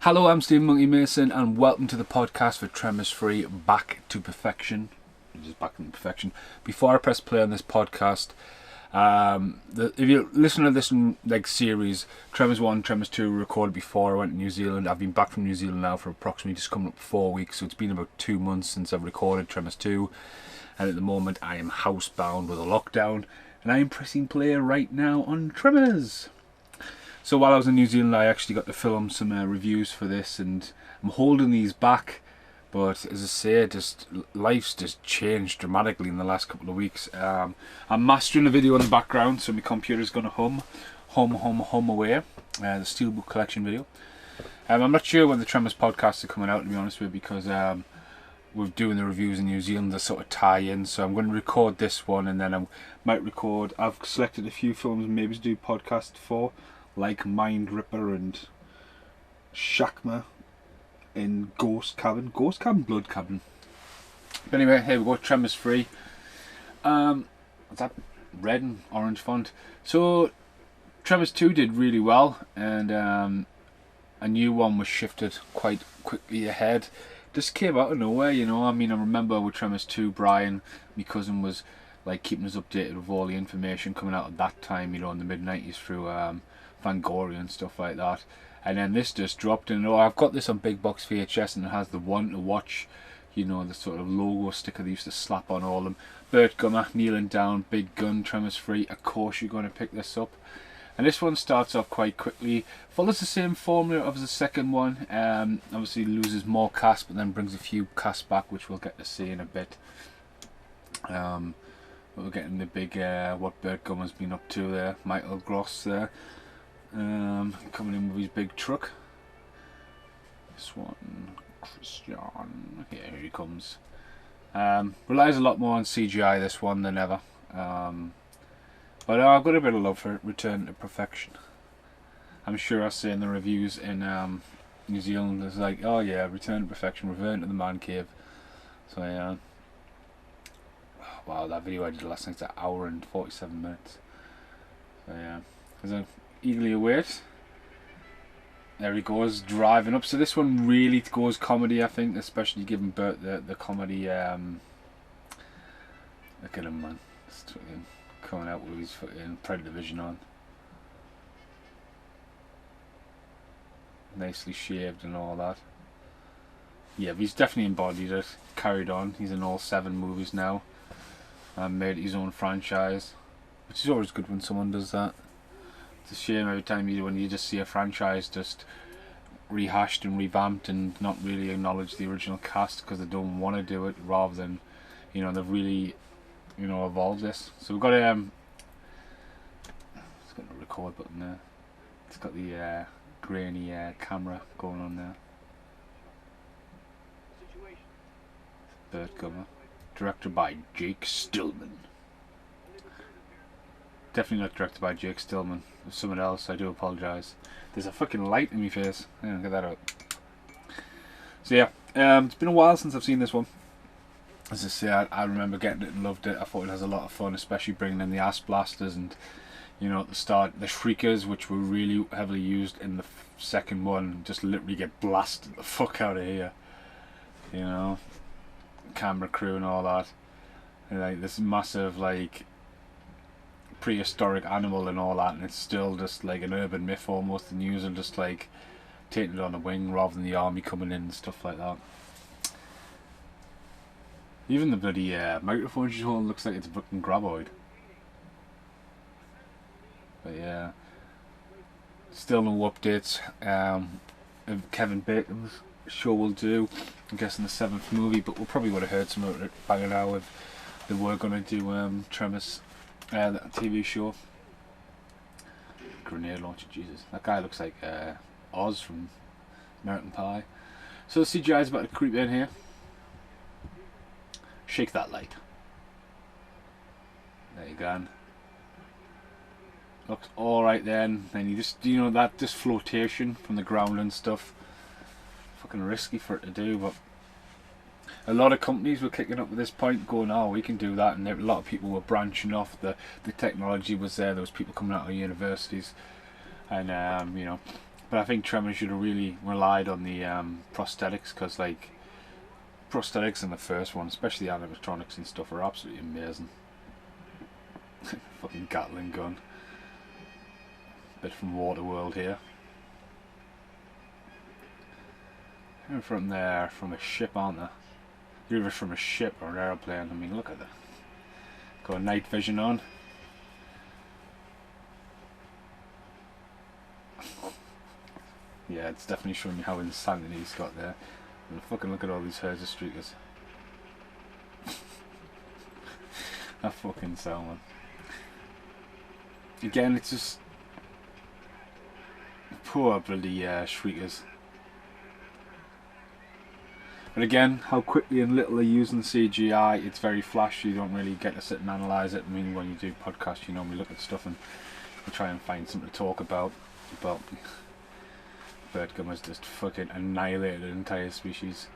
Hello, I'm Stephen Monkey Mason, and welcome to the podcast for Tremors 3 Back to Perfection. Just back to perfection. Before I press play on this podcast, if you listen to this series, Tremors 1, Tremors 2 were recorded before I went to New Zealand. I've been back from New Zealand now for approximately just coming up 4 weeks, so it's been about 2 months since I've recorded Tremors 2, and at the moment I am housebound with a lockdown, and I am pressing play right now on Tremors. So while I was in New Zealand, I actually got to film some reviews for this, and I'm holding these back. But as I say, life's just changed dramatically in the last couple of weeks. I'm mastering a video in the background, so my computer's going to hum away. The Steelbook Collection video. I'm not sure when the Tremors podcasts are coming out, to be honest with you, because we're doing the reviews in New Zealand to sort of tie in. So I'm going to record this one, and then I might record. I've selected a few films maybe to do podcast for, like Mind Ripper and Shakma in Ghost Cabin, Blood Cabin. But anyway, here we go, Tremors 3. What's that? Red and orange font. So Tremors 2 did really well, and a new one was shifted quite quickly ahead. Just came out of nowhere, you know. I mean, I remember with Tremors 2, Brian, my cousin, was like keeping us updated with all the information coming out at that time, you know, in the mid-90s through Fangoria and stuff like that. And then this just dropped in. Oh, I've got this on big box VHS, and it has the one to watch, you know, the sort of logo sticker they used to slap on all of them. Burt Gummer kneeling down, big gun, Tremors 3. Of course you're going to pick this up. And this one starts off quite quickly. Follows the same formula as the second one. Obviously loses more cast, but then brings a few casts back, which we'll get to see in a bit. We're getting the big what Burt Gummer's been up to there. Michael Gross there. Coming in with his big truck. This one, Christian. Yeah, here he comes. Relies a lot more on CGI this one than ever. But I've got a bit of love for it. Return to Perfection. I'm sure I say in the reviews in New Zealand, it's like, oh yeah, Return to Perfection, Return to the Man Cave. So yeah. Wow, that video I did last night's an hour and 47 minutes. So yeah. Because eagerly await. There he goes, driving up. So this one really goes comedy, I think, especially given Burt the comedy. Look at him, man. Just coming out with his fucking Predator Vision on. Nicely shaved and all that. Yeah, but he's definitely embodied it. Carried on. He's in all 7 movies now. And made his own franchise. Which is always good when someone does that. It's a shame every time when you just see a franchise just rehashed and revamped and not really acknowledge the original cast because they don't want to do it, rather than, you know, they've really, you know, evolved this. So we've got it's got the record button there. It's got the grainy camera going on there. Burt Gummer, directed by Jake Stillman. Definitely not directed by Jake Stillman. There's someone else. I do apologise. There's a fucking light in my face. Yeah, get that out. So yeah, it's been a while since I've seen this one. As I say, I remember getting it and loved it. I thought it has a lot of fun, especially bringing in the ass blasters and, you know, at the start the shriekers, which were really heavily used in the second one. Just literally get blasted the fuck out of here. You know, camera crew and all that. And like this massive like prehistoric animal and all that, and it's still just like an urban myth almost, and usually just like taking it on a wing rather than the army coming in and stuff like that. Even the bloody microphone she's holding looks like it's a fucking graboid. But yeah, still no updates. Kevin Bacon's show will do, I'm guessing the 7th movie, but we probably would have heard some of it by now if they were going to do Tremors. That TV show. Grenade launcher, Jesus. That guy looks like Oz from American Pie. So the CGI is about to creep in here. Shake that light. There you go. Looks alright then. Then you just, you know, that just flotation from the ground and stuff. Fucking risky for it to do, but a lot of companies were kicking up at this point, going, "Oh, we can do that," and a lot of people were branching off. The technology was there. There was people coming out of universities, and you know, But I think Tremors should have really relied on the prosthetics, because like prosthetics in the first one, especially the animatronics and stuff, are absolutely amazing. Fucking Gatling gun. Bit from Waterworld here. They're from there, from a ship, aren't they? They're either from a ship or an aeroplane. I mean, look at that. Got night vision on. Yeah, it's definitely showing you how insanity he's got there. And fucking look at all these herds of streakers. That fucking sound, man. Again, it's just poor bloody shriekers. But again, how quickly and little they're using CGI, it's very flashy. You don't really get to sit and analyse it. I mean, when you do podcasts, you normally look at stuff and you try and find something to talk about. But Birdgum has just fucking annihilated an entire species.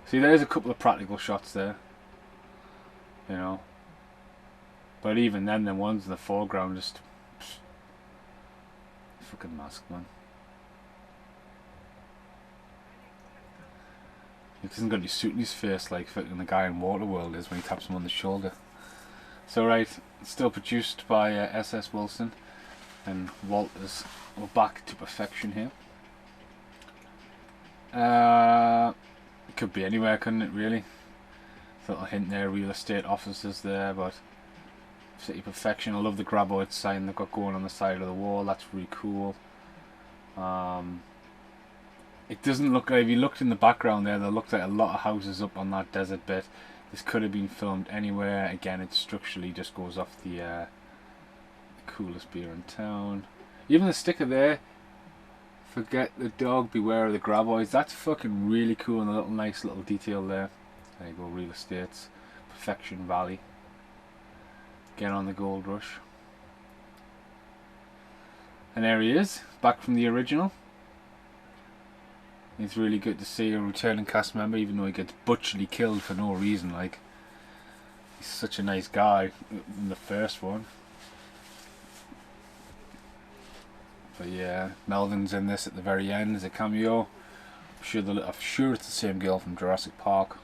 See, there's a couple of practical shots there. You know. But even then, the ones in the foreground just... fucking mask, man. He hasn't got any suit in his face like fucking the guy in Waterworld is when he taps him on the shoulder. So right, it's still produced by SS Wilson and Walters. We're back to perfection here. It could be anywhere, couldn't it, really? Little hint there, real estate offices there, but City Perfection. I love the graboid sign they've got going on the side of the wall. That's really cool. It doesn't look like, if you looked in the background there looked like a lot of houses up on that desert bit. This could have been filmed anywhere. Again, it structurally just goes off the coolest beer in town. Even the sticker there, forget the dog, beware of the graboids. That's fucking really cool, and a little nice little detail there. There you go, real estates, Perfection Valley. Again on the gold rush. And there he is, back from the original. It's really good to see a returning cast member, even though he gets butcherly killed for no reason. Like, he's such a nice guy in the first one. But yeah, Melvin's in this at the very end as a cameo. I'm sure it's the same girl from Jurassic Park.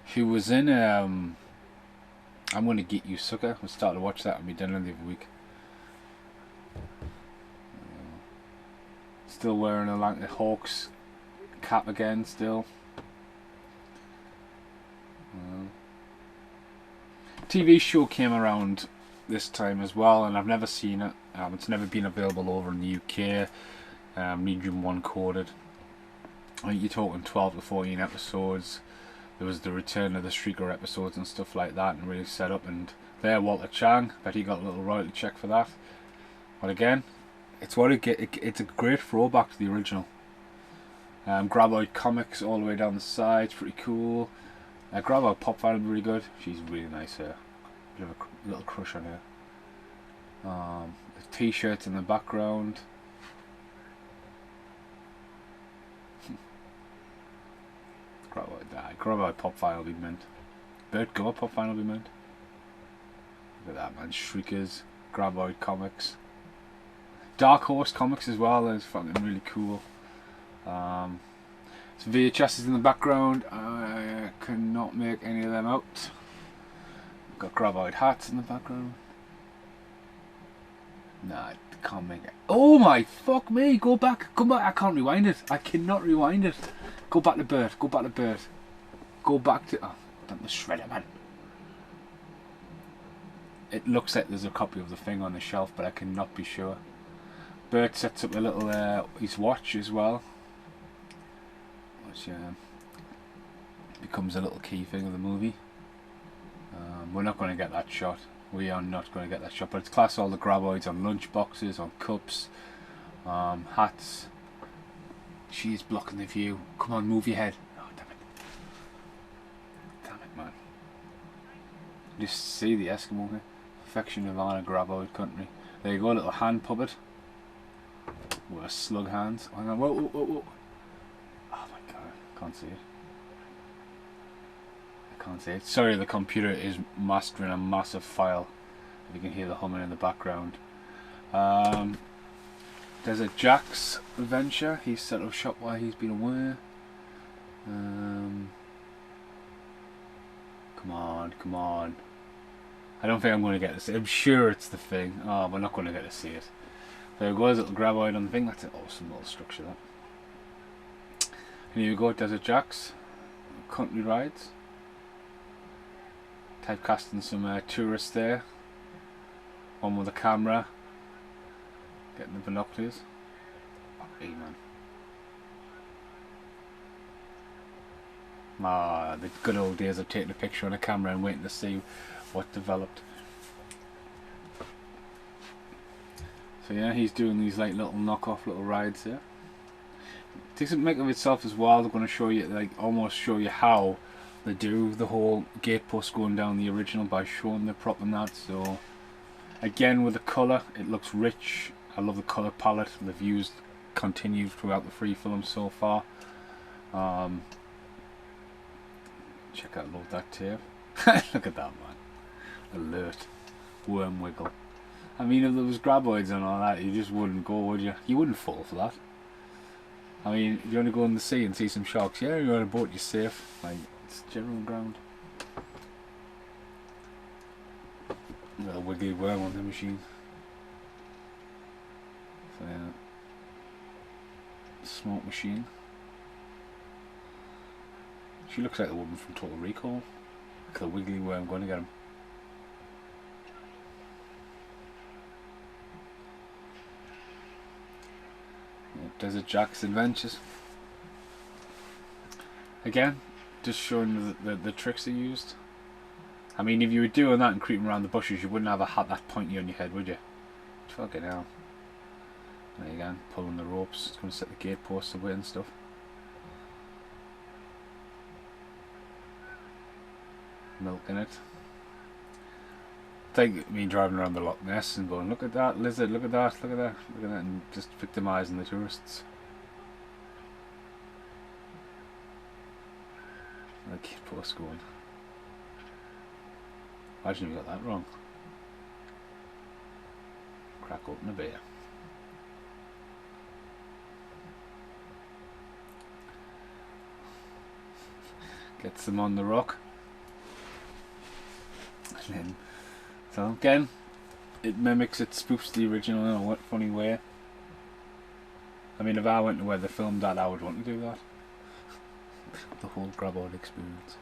She was in I'm Gonna Get You, Sucker. I started to watch that on my dinner the other week. Still wearing a Hawks cap again, still. TV show came around this time as well, and I've never seen it. It's never been available over in the UK. Medium 1 coded. I think you're talking 12 to 14 episodes. There was the return of the Shrieker episodes and stuff like that, and really set up. And there, Walter Chang, bet he got a little royalty check for that. But again, it's a great throwback to the original. Graboid comics all the way down the side, pretty cool. Graboid Pop Fan would be really good. She's really nice here. Bit of a little crush on her. The t-shirts in the background. Graboid Pop Fan will be mint. Birdgum Pop Fan will be mint. Look at that, man. Shriekers, Graboid comics. Dark Horse comics as well, is fucking really cool. Some VHSs in the background. I cannot make any of them out. Got Graboid hats in the background. Nah, I can't make it. Oh my fuck me! Go back, come back. I can't rewind it. I cannot rewind it. Go back to Bert. Go back to Bert. Go back to. Oh, done the shredder, man. It looks like there's a copy of the thing on the shelf, but I cannot be sure. Bert sets up a little his watch as well, which becomes a little key thing of the movie. We're not going to get that shot. We are not going to get that shot. But it's class. All the graboids on lunch boxes, on cups, hats. She is blocking the view. Come on, move your head. Oh, damn it. Damn it, man. Just see the Eskimo here. Perfection Nirvana graboid country. There you go, a little hand puppet. With a slug hands. Hang on, whoa, whoa, whoa, whoa. Oh my god, can't see it. I can't see it. Sorry, the computer is mastering a massive file. You can hear the humming in the background. Desert Jack's adventure. He's set up shop while he's been away. Come on, come on. I don't think I'm going to get to see it. I'm sure it's the thing. Oh, we're not going to get to see it. There goes a little graboid on the thing. That's an awesome little structure, that. And here we go, Desert Jack's country rides. Typecasting some tourists there. One with a camera. Getting the binoculars. Hey, man. Ah, the good old days of taking a picture on a camera and waiting to see what developed. So yeah, he's doing these like little knockoff little rides there. Takes a make of itself as well. They're going to show you, like, almost show you how they do the whole gatepost going down the original by showing the prop and that. So again, with the colour, it looks rich. I love the colour palette they've used, continued throughout the free film so far. Check out, love that tape. Look at that, man. Alert. Worm wiggle. I mean, if there was graboids and all that, you just wouldn't go, would you? You wouldn't fall for that. I mean, if you want to go in the sea and see some sharks, yeah, you're on a boat, you're safe. Like, it's general ground. Little wiggly worm on the machine. So yeah. Smoke machine. She looks like the woman from Total Recall. Look at the wiggly worm going to get him. Yeah, Desert Jack's Adventures. Again, just showing the tricks they used. I mean, if you were doing that and creeping around the bushes, you wouldn't have a hat that pointy on your head, would you? Fucking hell. There you go, pulling the ropes. It's going to set the gateposts away and stuff. Milking it. It's like me driving around the Loch Ness and going, look at that lizard, look at that, look at that, look at that, and just victimising the tourists. The gatepost going. Imagine we got that wrong. Crack open a beer. Gets them on the rock. And then, so again, it mimics, it spoofs the original in a funny way. I mean, if I went to where they filmed that, I would want to do that. The whole graboid experience.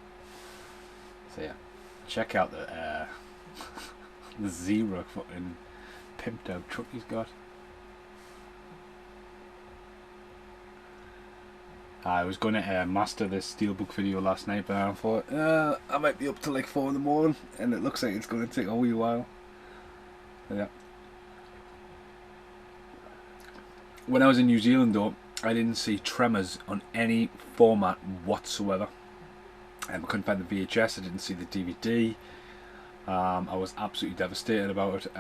So yeah, check out the the zero fucking pimped out truck he's got. I was going to master this steelbook video last night, but I thought I might be up till like 4 in the morning, and it looks like it's going to take a wee while. So yeah. When I was in New Zealand though, I didn't see Tremors on any format whatsoever. I couldn't find the VHS, I didn't see the DVD. I was absolutely devastated about it.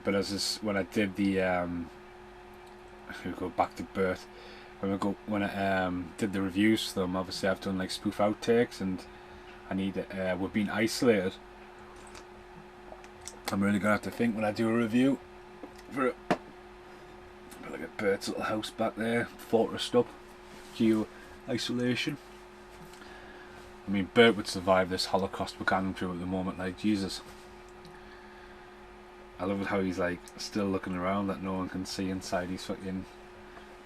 But when I did the we go back to birth. When I did the reviews for them, obviously I've done like spoof outtakes, and I need we're being isolated. I'm really gonna have to think when I do a review for it. Look at Bert's little house back there, fortressed up, geo isolation. I mean, Bert would survive this Holocaust we're going through at the moment, like Jesus. I love how he's like still looking around that no one can see inside his fucking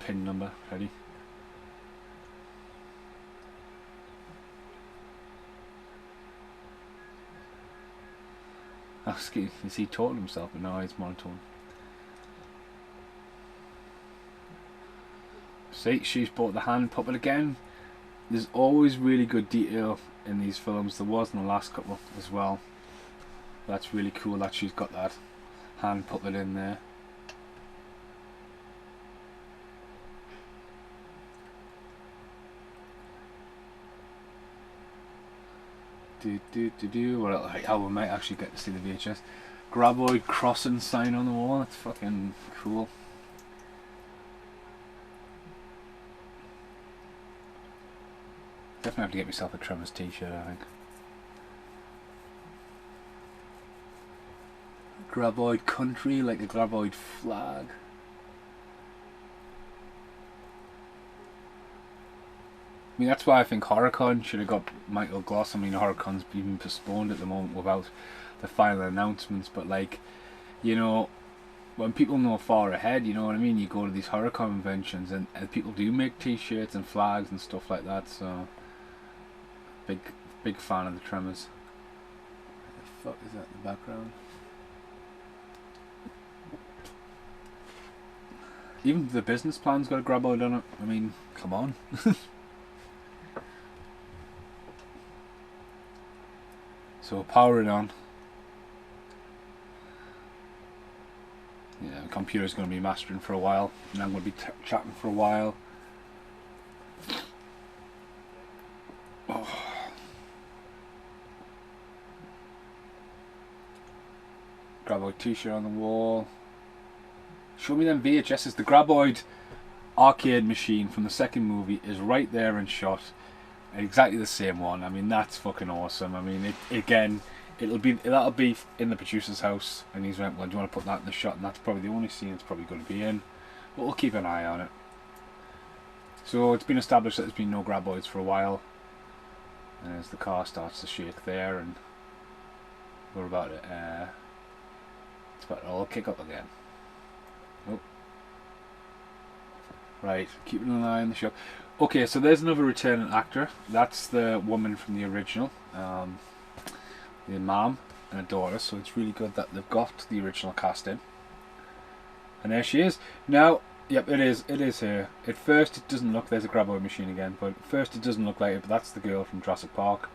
pin number. Ready? Oh, is he talking to himself? But no, he's monotone. See, she's bought the hand puppet again. There's always really good detail in these films. There was in the last couple as well. That's really cool that she's got that hand puppet in there. Well, how we might actually get to see the VHS. Graboid crossing sign on the wall. That's fucking cool. Definitely have to get myself a Tremors t-shirt, I think. Graboid country, like a Graboid flag. I mean, that's why I think HorrorCon should have got Michael Gloss. I mean, HorrorCon's been postponed at the moment without the final announcements, but like, you know, when people know far ahead, you know what I mean, you go to these horror conventions and people do make t-shirts and flags and stuff like that, so big fan of the Tremors. What the fuck is that in the background? Even the business plan's got a Graboid on it. I mean, come on. So power it on. Yeah, the computer's going to be mastering for a while, and I'm going to be chatting for a while. Oh. Graboid t-shirt on the wall. Show me them VHSs. The Graboid arcade machine from the second movie is right there in shot. Exactly the same one. I mean, that's fucking awesome. I mean, that'll be in the producer's house, and he's went, well, do you want to put that in the shot? And that's probably the only scene it's probably going to be in, but we'll keep an eye on it. So it's been established that there's been no Graboids for a while, and as the car starts to shake there, and we're about to it's about to all kick up again. Oh. Right, keeping an eye on the shot. Okay, so there's another returning actor. That's the woman from the original, the mom and a daughter. So it's really good that they've got the original cast in. And there she is. Now, yep, it is her. At first it doesn't look, there's a Graboid machine again, but at first it doesn't look like it, but that's the girl from Jurassic Park.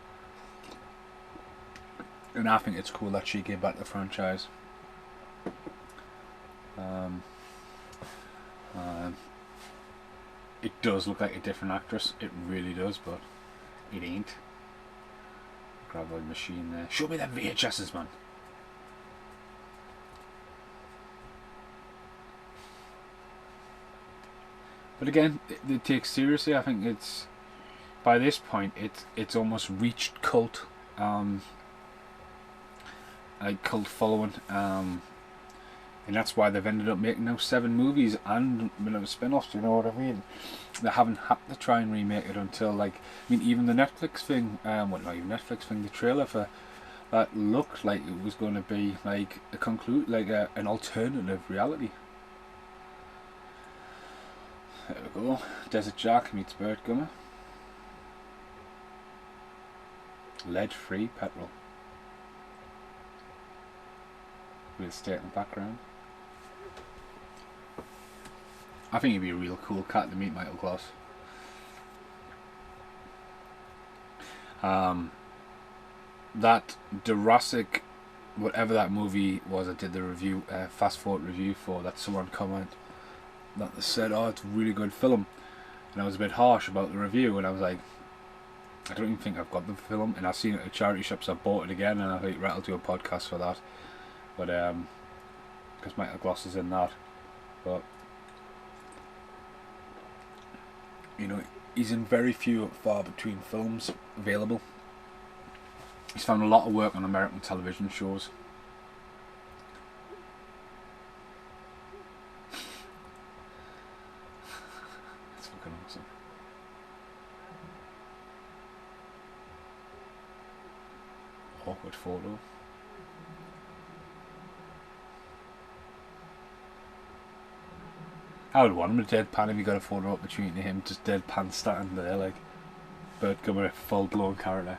And I think it's cool that she gave back the franchise. It does look like a different actress, it really does, but it ain't. Graboid machine there. Show me them VHSs, man. But again, it takes seriously. I think it's, by this point, it's almost reached cult, like cult following. And that's why they've ended up making now 7 movies and spin-offs, you know what I mean? They haven't had to try and remake it until, like, I mean, even the Netflix thing, well, not even Netflix thing, the trailer for that looked like it was going to be like an alternative reality. There we go. Desert Jack meets Burt Gummer. Lead-free petrol. Real estate in the background. I think he'd be a real cool cat to meet Michael Gloss. That Jurassic, whatever that movie was, I did the review, fast forward review for, that someone comment that they said, oh, it's a really good film, and I was a bit harsh about the review, and I was like, I don't even think I've got the film, and I've seen it at charity shops. I bought it again, and I think I'll do a podcast for that, but because Michael Gloss is in that, but you know, he's in very few far between films available. He's found a lot of work on American television shows. That's fucking awesome. Awkward photo. I would want him to deadpan if you got a photo up between him, just deadpan standing there like Burt Gummer, a full blown character.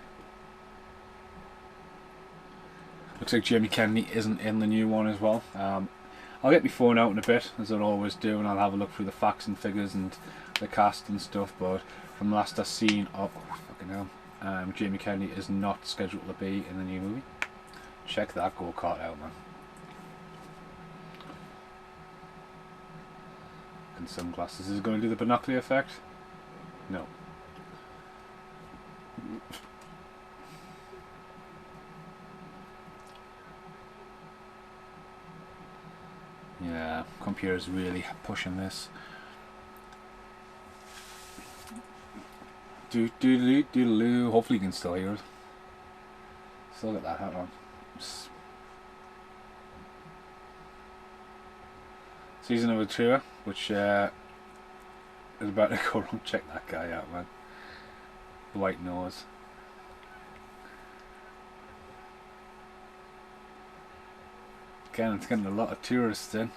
Looks like Jamie Kennedy isn't in the new one as well. I'll get my phone out in a bit, as I always do, and I'll have a look through the facts and figures and the cast and stuff, but from last I've seen, oh fucking hell, Jamie Kennedy is not scheduled to be in the new movie. Check that go-kart out, man. And sunglasses. Is it going to do the binocular effect? No. Yeah, computer's really pushing this. Doodaloo. Hopefully you can still hear it. Still got that hat on. He's another tour, which is about to go wrong. Check that guy out, man. The white nose. Again, it's getting a lot of tourists in.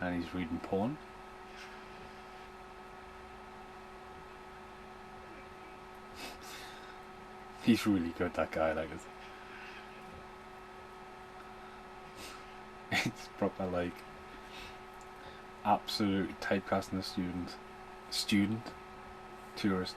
And he's reading porn. He's really good, that guy, like it. It's proper like absolute typecasting a student, tourist.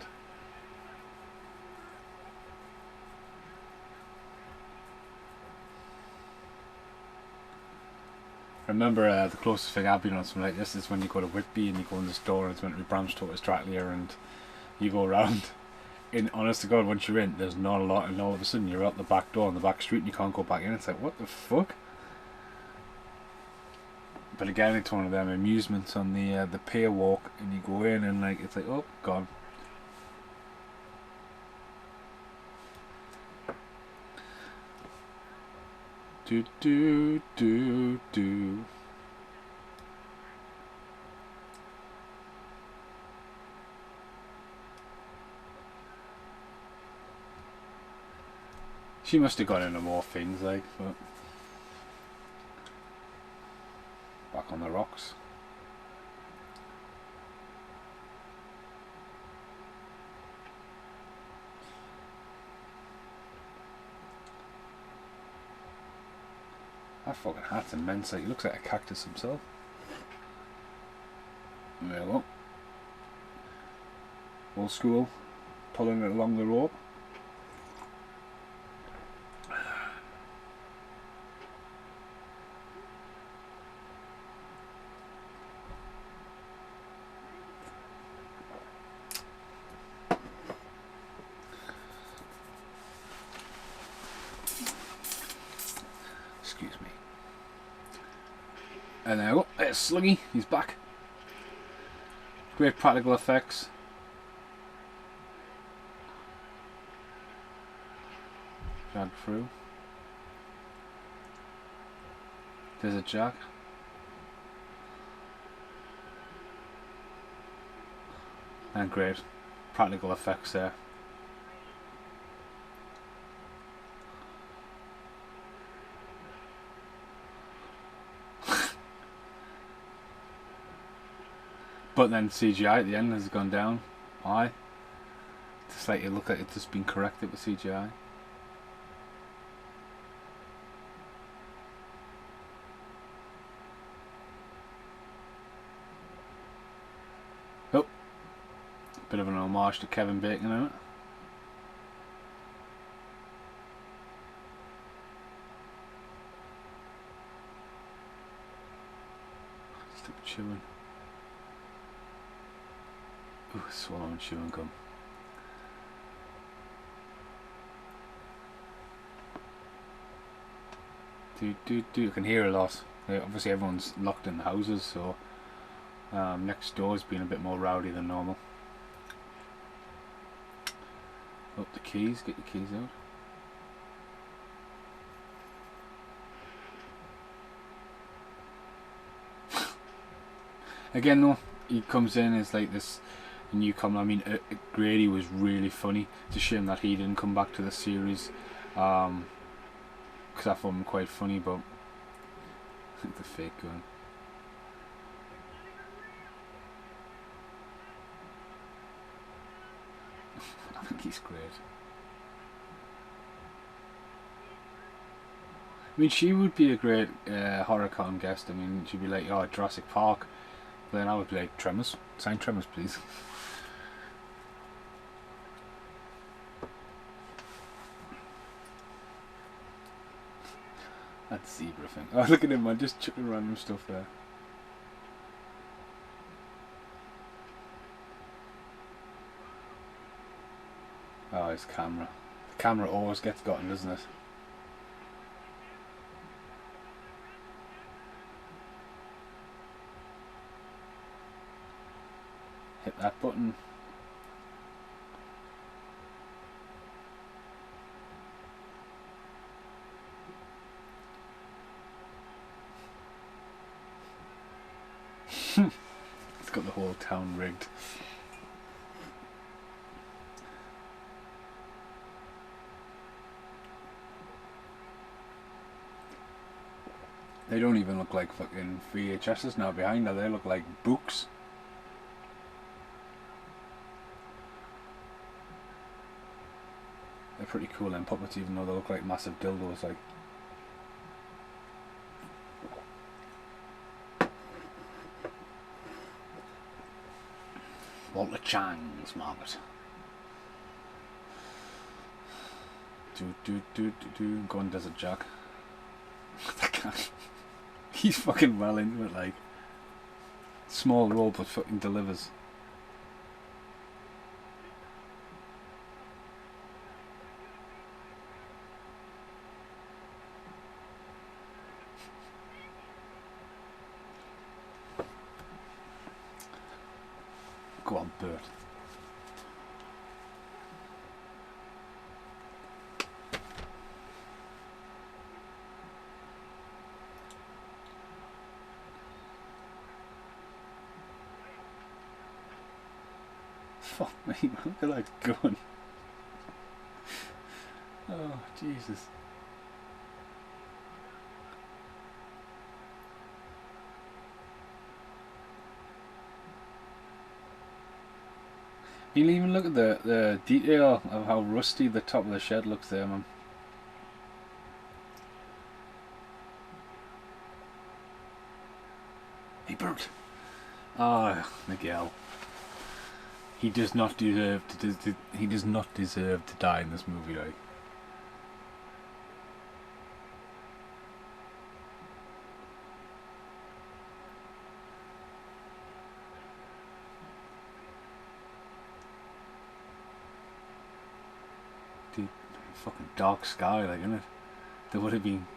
I remember the closest thing I've been on something like this is when you go to Whitby and you go in the store and it's meant to be Bramstow Australia and you go around. In honest to God, once you're in, there's not a lot, and all of a sudden you're out the back door on the back street and you can't go back in. It's like, what the fuck? But again, it's one of them amusements on the pier walk, and you go in and like it's like, oh, gone. Do do do do. She must have got into more things, like, but back on the rocks. That fucking hat's immense. Like, he looks like a cactus himself. There we go. Old school, pulling it along the rope. Excuse me. And there we go. There's Sluggy. He's back. Great practical effects. Drag through. There's a jack. And great practical effects there. But then CGI at the end has gone down. Why? Just like it look like it's just been corrected with CGI. Oh, bit of an homage to Kevin Bacon in it. Stop chewing. Ooh, swallowing chewing gum. Do. You can hear a lot. Obviously, everyone's locked in the houses, so next door's been a bit more rowdy than normal. Oh, the keys. Get your keys out. Again, though, he comes in as like this newcomer. I mean, Grady was really funny. It's a shame that he didn't come back to the series, because I thought him quite funny. But I think the fake gun. I think he's great. I mean, she would be a great HorrorCon guest. I mean, she'd be like, oh, Jurassic Park. But then I would be like, Tremors. Sign Tremors, please. That zebra thing. Oh, look at him, man. Just chucking random stuff there. Oh, his camera. The camera always gets gotten, doesn't it? Hit that button. It's got the whole town rigged. They don't even look like fucking VHSs now behind there. They look like books. They're pretty cool, them puppets, even though they look like massive dildos. Like, Walter Chang's Margaret. Go on, Desert Jack. That guy. He's fucking well into it, like. Small role, but fucking delivers. Go on, Bert. Fuck me, man. Look at that gun. Oh, Jesus. You'll even look at the detail of how rusty the top of the shed looks there, man. Hey, Bert. Ah, Miguel. He does not deserve to. He does not deserve to die in this movie, like. Dude, fucking dark sky, like, isn't it? There would have been.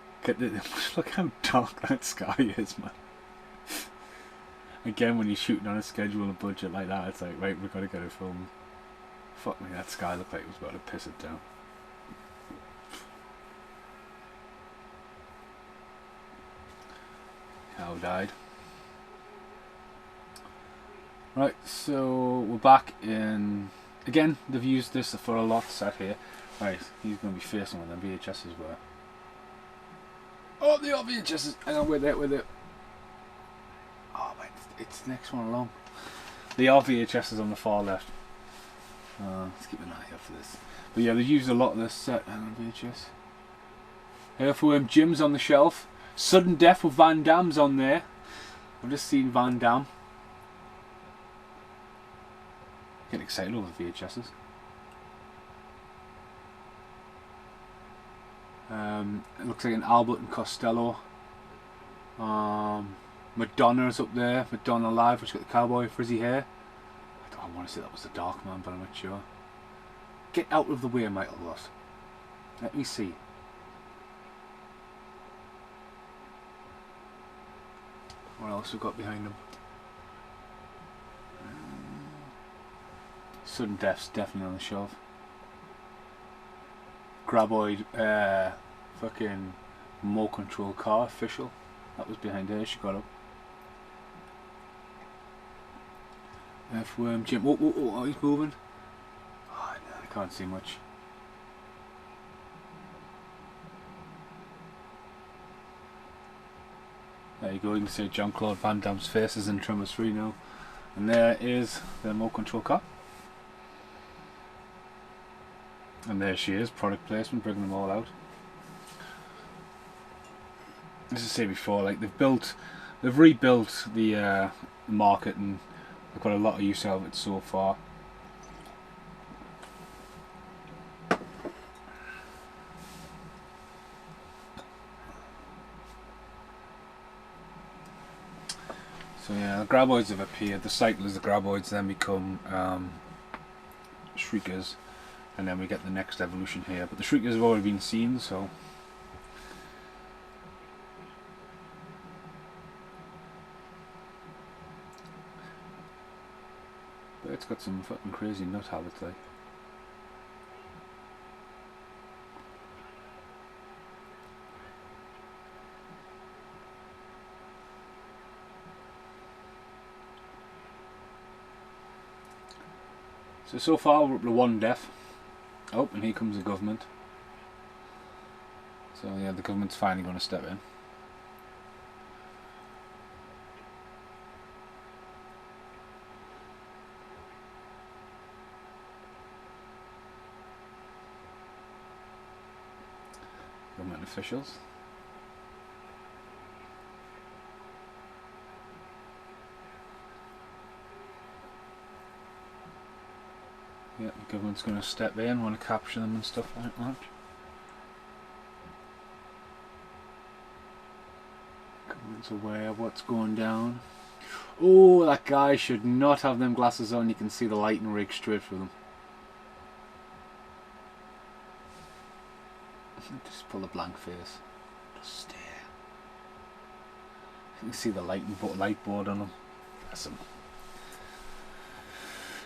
Look how dark that sky is, man. Again, when you're shooting on a schedule and a budget like that, it's like, right, we've got to get it filmed. Fuck me, that sky looked like it was about to piss it down. Cow died. Right, so we're back in. Again, they've used this for a lot set here. Right, he's going to be facing one of them VHSs were. Oh, they are VHSs! Hang on, with it. Oh, mate, it's the next one along. They are VHSs on the far left. Let's keep an eye out for this. But yeah, they've used a lot of this set. Hang on, VHS. Earthworm Jim's on the shelf. Sudden Death with Van Damme's on there. I've just seen Van Damme. Getting excited over the VHSs. It looks like an Albert and Costello. Madonna's up there. Madonna Live, which got the cowboy frizzy hair. I want to say that was the Dark Man, but I'm not sure. Get out of the way, Michael Ross. Let me see. What else we've got behind them? Sudden Death's definitely on the shelf. Graboid, fucking remote control car official. That was behind her. She got up. Earthworm Jim. Oh, he's moving. Oh, no, I can't see much. There you go. You can see Jean-Claude Van Damme's face is in Tremors 3 now, and there is the remote control car. And there she is, product placement, bringing them all out. As I say before, like they've rebuilt the market, and they've got a lot of use out of it so far. So yeah, the graboids have appeared. The cycle is the graboids then become shriekers. And then we get the next evolution here. But the shriekers have already been seen, so. But it's got some fucking crazy nut habits, like. So far we're up to 1 death. Oh, and here comes the government. So yeah, the government's finally going to step in. Government officials. Yeah, the government's going to step in, want to capture them and stuff like that. Government's aware of what's going down. Oh, that guy should not have them glasses on. You can see the lighting rig straight through them. Just pull a blank face. Just stare. You can see the light board on him. That's him.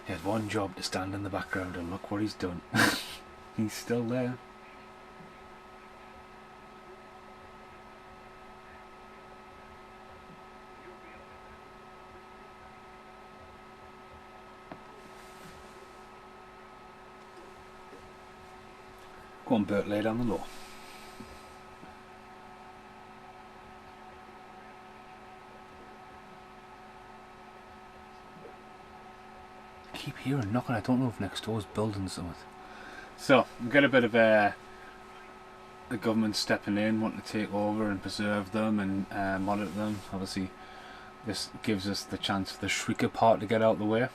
He had one job, to stand in the background, and look what he's done. He's still there. Go on, Bert, lay down the law. Keep hearing knocking. I don't know if next door's building something. So we get a bit of the government stepping in, wanting to take over and preserve them and monitor them. Obviously, this gives us the chance for the Shrieker part to get out of the way.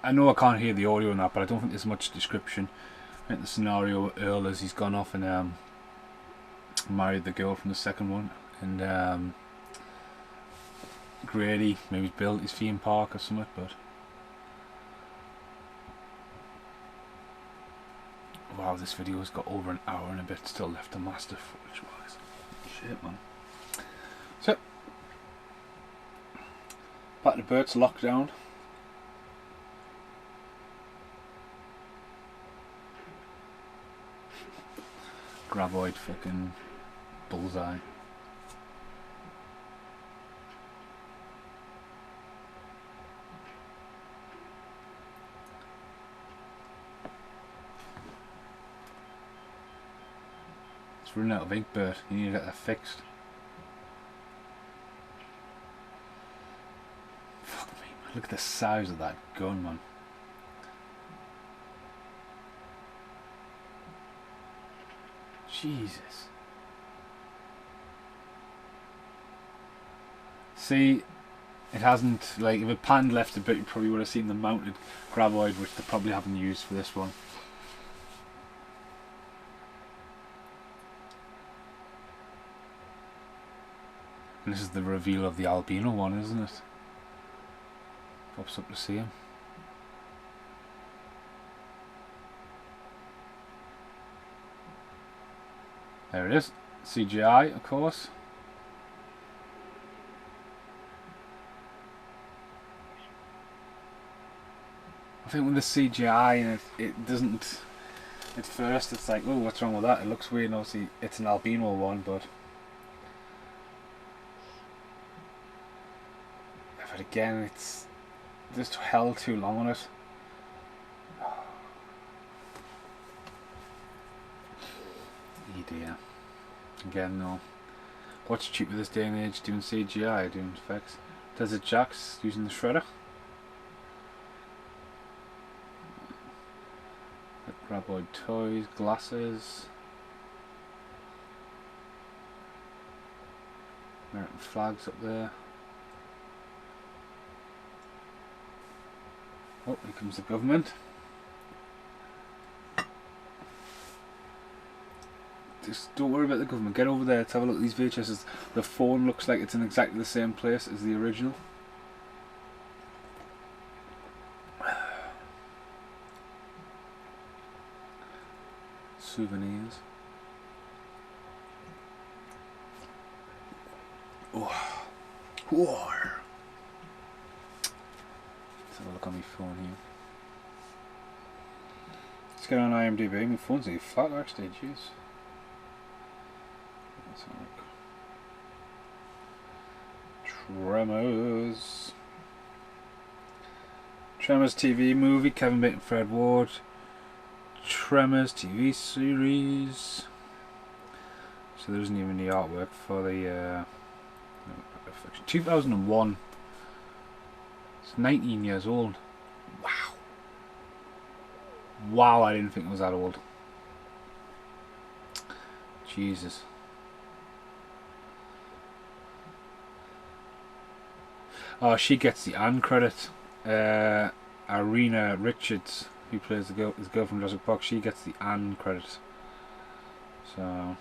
I know I can't hear the audio in that, but I don't think there's much description. I think the scenario with Earl is he's gone off and married the girl from the second one, and Grady maybe built his theme park or something, but wow, this video's got over an hour and a bit still left to master footage wise. Shit, man. So back to Bert's lockdown. Graboid fucking bullseye. It's running out of ink, Bert. You need to get that fixed. Fuck me, man. Look at the size of that gun, man. Jesus. See, it hasn't, like, if it panned left a bit, you probably would have seen the mounted graboid, which they probably haven't used for this one. And this is the reveal of the albino one, isn't it? Pops up to see him. There it is. CGI, of course. I think with the CGI and it doesn't, at first it's like, oh, what's wrong with that? It looks weird, and obviously it's an albino one, but again, it's just held too long on it. Dear. Again, no. What's cheaper this day and age, doing CGI, doing effects? Desert Jack's using the shredder. Graboid toys, glasses. American flags up there. Oh, here comes the government. Just don't worry about the government. Get over there. Let's have a look at these VHSs. The phone looks like it's in exactly the same place as the original. Souvenirs. Oh, war. Let's have a look on my phone here. Let's get on IMDb. My phone's a flat actually. Jeez. Let's have a look. Tremors. Tremors TV movie, Kevin Bacon, Fred Ward. Tremors TV series. So there isn't even the artwork for the 2001. It's 19 years old. Wow. Wow, I didn't think it was that old. Jesus. Oh, she gets the Anne credit. Irina Richards, who plays the girl from Jurassic Park, she gets the Anne credit. So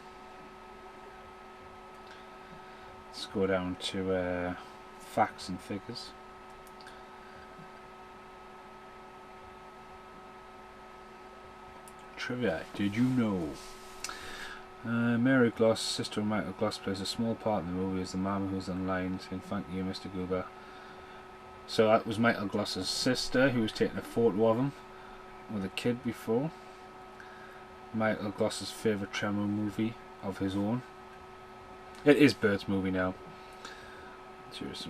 let's go down to facts and figures. Trivia. Did you know? Mary Gloss, sister of Michael Gloss, plays a small part in the movie as the mum who's online saying thank you, Mr. Goober. So that was Michael Gloss's sister who was taking a photo of him with a kid before. Michael Gloss's favourite Tremor movie of his own. It is Bert's movie now. It's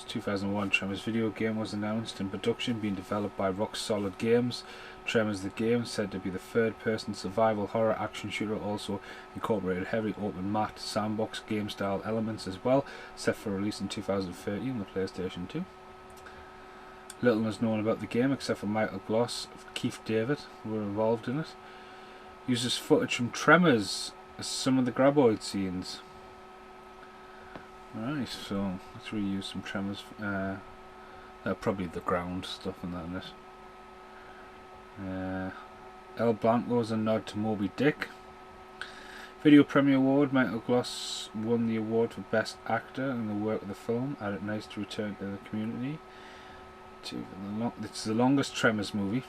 2001 Tremors video game was announced in production, being developed by Rock Solid Games. Tremors the game, said to be the third-person survival horror action shooter, also incorporated heavy open map sandbox game style elements as well, set for release in 2013 on the PlayStation 2. Little is known about the game except for Michael Gloss and Keith David, who were involved in it. Uses footage from Tremors as some of the graboid scenes. Right, so let's reuse some Tremors. Probably the ground stuff and that in it. El Blanco is a nod to Moby Dick. Video Premiere Award, Michael Gloss won the award for Best Actor in the work of the film. Added nice to return to the community. It's the longest Tremors movie.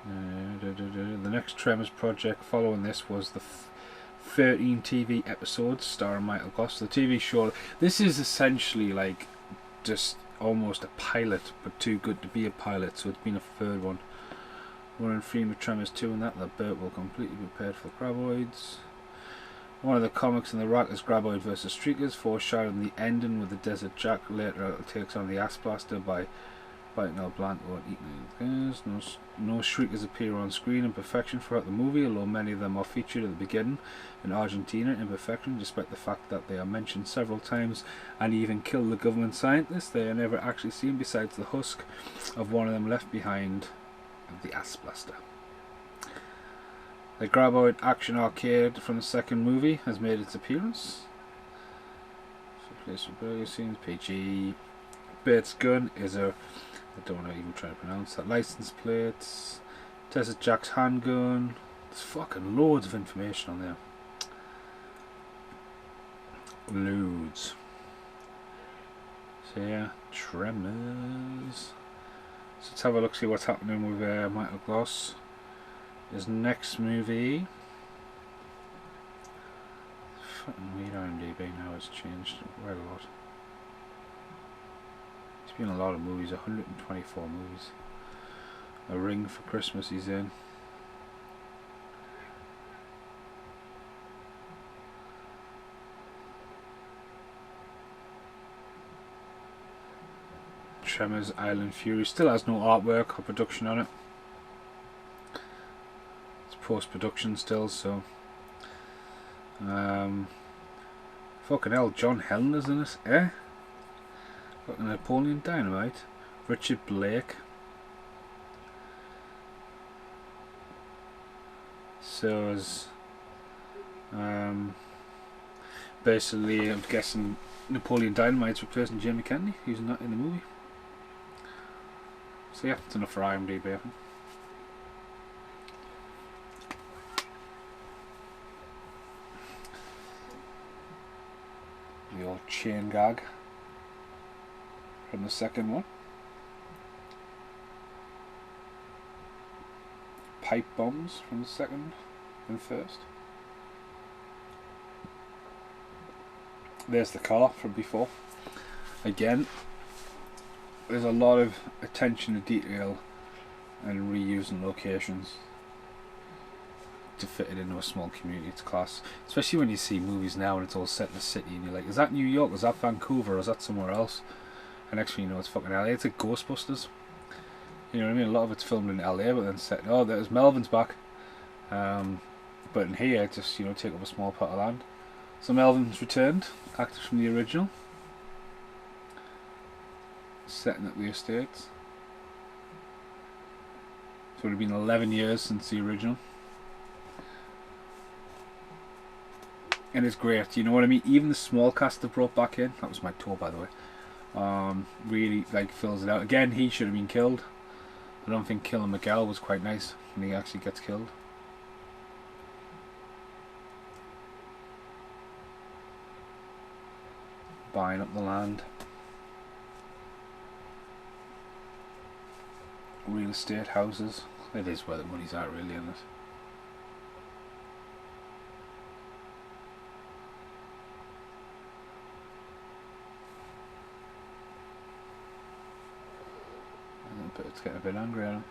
The next Tremors project following this was the 13 TV episodes starring Michael Gloss. The TV show, this is essentially like just almost a pilot, but too good to be a pilot, so it's been a third one. We're in theme with Tremors 2 and that Bert will completely be prepared for graboids. One of the comics in the rack is Graboid vs Streakers, foreshadowing the ending with the Desert Jack. Later it takes on the Ass Blaster by biting El Blanco and eating it. No Shriekers appear on screen in perfection throughout the movie, although many of them are featured at the beginning in Argentina in perfection, despite the fact that they are mentioned several times and even kill the government scientists. They are never actually seen besides the husk of one of them left behind of the Ass Blaster. The Graboid action arcade from the second movie has made its appearance. So place for burger scenes, PG. Bert's gun is a, I don't know even try to pronounce that, license plates, Desert Jack's handgun. There's fucking loads of information on there. Loads. So yeah, Tremors. So let's have a look, see what's happening with Michael Gloss. His next movie. Fucking weird IMDb now, it's changed quite a lot. He's been in a lot of movies, 124 movies. A Ring for Christmas he's in. Tremors Island Fury still has no artwork or production on it. It's post-production still, so fucking hell, John Helner's in it, eh? Fucking Napoleon Dynamite, Richard Blake. So as basically, I'm guessing Napoleon Dynamite's replacing Jamie Kennedy, who's not in the movie. So yeah, it's enough for IMDb, I think. The old chain gag from the second one. Pipe bombs from the second and first. There's the car from before. Again, there's a lot of attention to detail and reusing locations to fit it into a small community. It's class, especially when you see movies now and it's all set in the city and you're like, is that New York, is that Vancouver, or is that somewhere else? And next thing you know, it's fucking LA. It's like Ghostbusters. You know what I mean? A lot of it's filmed in LA, but then set. Oh, there's Melvin's back. But in here, just take up a small part of land. So Melvin's returned, actors from the original, setting up the estates. So it would have been 11 years since the original. And it's great, you know what I mean? Even the small cast they brought back in, that was my tour by the way, really fills it out. Again, he should have been killed. I don't think killing Miguel was quite nice when he actually gets killed. Buying up the land. Real estate houses. It is where the money's at, really, isn't it? But it's getting a bit angry at him.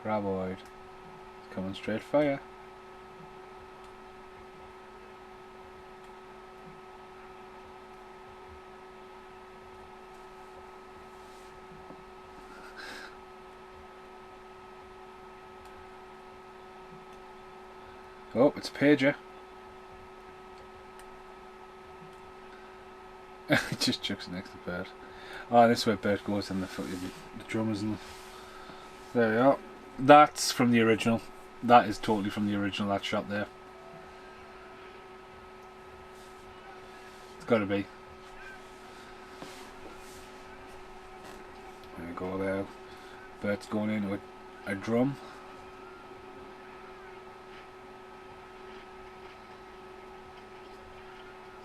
Graboid. It's coming straight for you. Oh, it's Pager. It just chucks it next to Bert. Oh, this is where Bert goes and the drummers and there we are. That's from the original. That is totally from the original, that shot there. It's got to be. There we go there. Bert's going into a drum.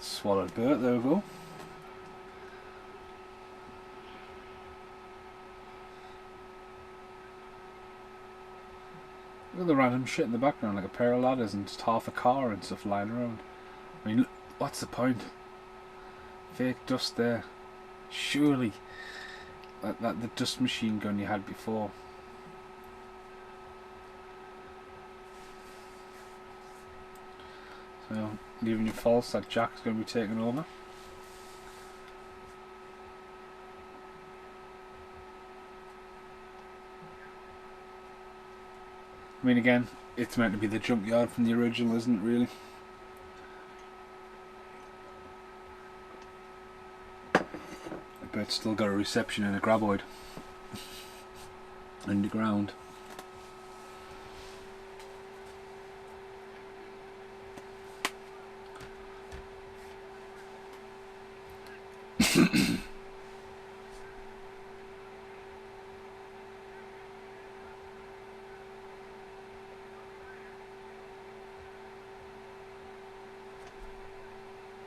Swallowed Bert, there we go. Look at the random shit in the background, like a pair of ladders and just half a car and stuff lying around. I mean, what's the point? Fake dust there. Surely that the dust machine gun you had before. So, leaving you false that Jack's going to be taken over. I mean, again, it's meant to be the junkyard from the original, isn't it, really? But it's still got a reception in a graboid. Underground.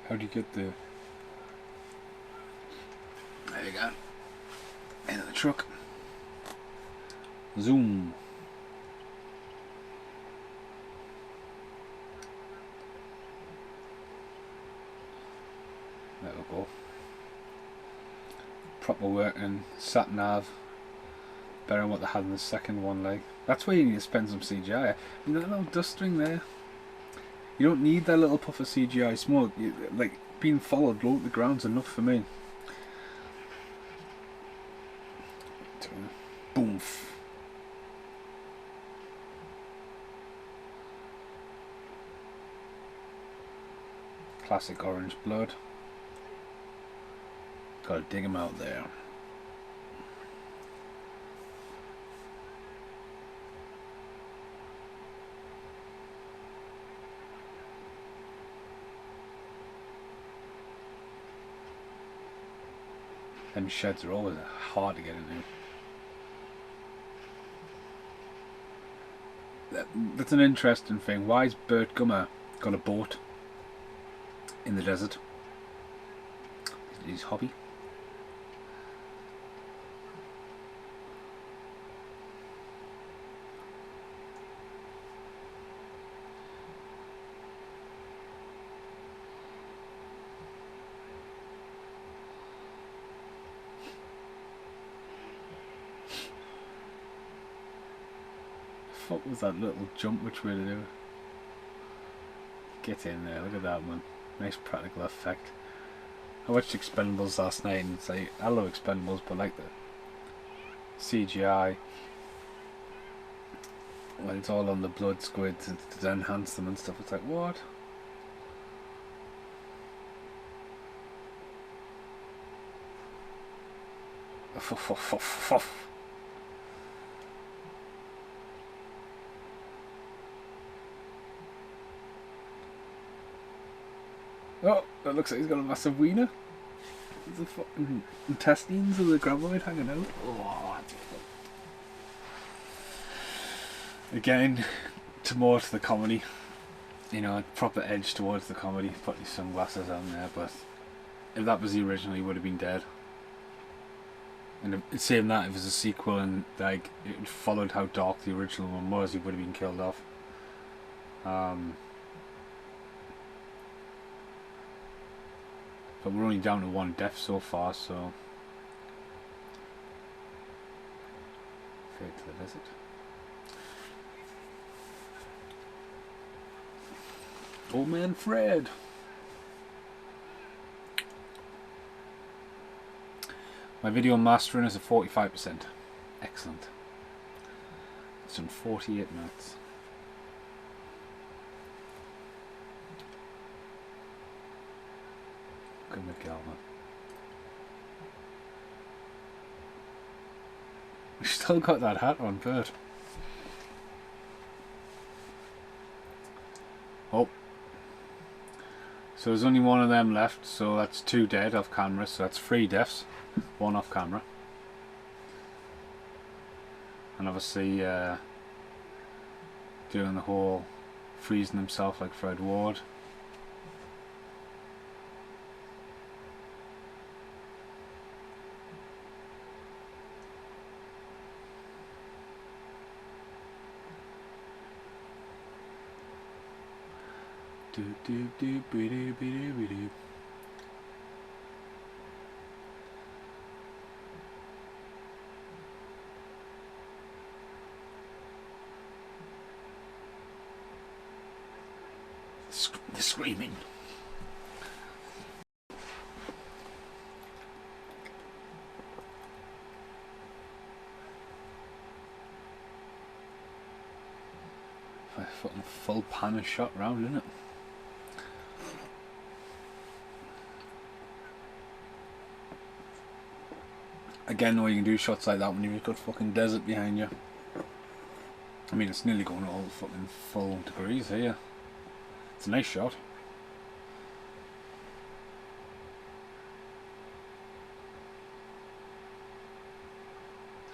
How do you get there? There you go. Into the truck. Zoom. There we go. Proper working sat nav. Better than what they had in the second one, like. That's where you need to spend some CGI. I mean, that little dust ring there. You don't need that little puff of CGI smoke. Like, being followed low to the ground's enough for me. Boomf. Classic orange blood. Gotta dig him out there. Them sheds are always hard to get into. That's an interesting thing. Why has Bert Gummer got a boat in the desert? His hobby. fuck was that little jump? Which way to do it? Get in there, look at that, man. Nice practical effect. I watched Expendables last night and it's like, I love Expendables, but like the CGI, when it's all on the blood squids to enhance them and stuff, it's like, what? Oh, that looks like he's got a massive wiener. There's the fucking intestines of the graboid hanging out. Oh, again, more to the comedy. You know, proper edge towards the comedy. Put these sunglasses on there, but if that was the original, he would have been dead. And if, saying that, if it was a sequel and like it followed how dark the original one was, he would have been killed off. But we're only down to 1 death so far, so fade to the desert. Old man Fred. My video mastering is at 45%. Excellent. It's in 48 minutes. Good Miguel, man. We still got that hat on, bird. Oh. So there's only 1 of them left, so that's 2 dead off camera, so that's 3 deaths. 1 off camera. And obviously doing the whole freezing himself like Fred Ward. Do do do be do be do be do. The screaming. A fucking full pan of shot round, isn't it? Again, though, you can do shots like that when you've got fucking desert behind you. I mean, it's nearly going all fucking full degrees here. It's a nice shot.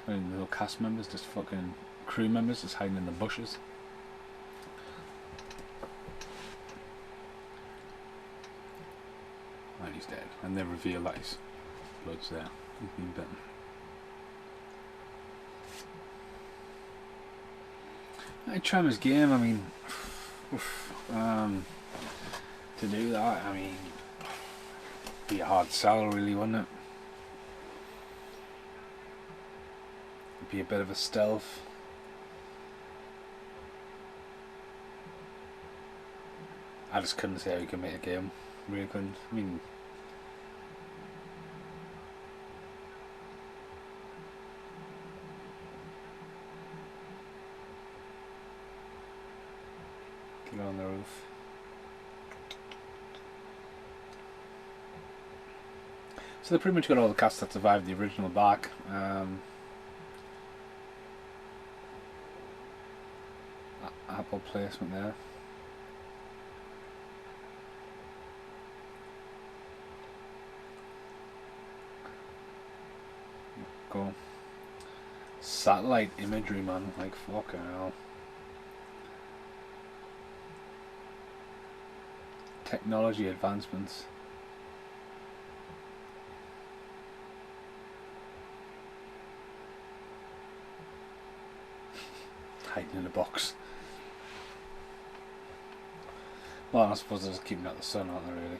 And the little cast members, just fucking crew members, just hiding in the bushes. And he's dead. And they reveal that his blood's there. He's been bitten. Tremors game, I mean, to do that, I mean, be a hard sell really, wouldn't it? It'd be a bit of a stealth. I just couldn't see how you could make a game. Really couldn't. I mean, get on the roof. So they pretty much got all the cast that survived the original back. Apple placement there. Go. Satellite imagery, man, like fucking hell. Technology advancements. Hiding in a box. Well, I suppose they're just keeping out the sun, aren't they, really?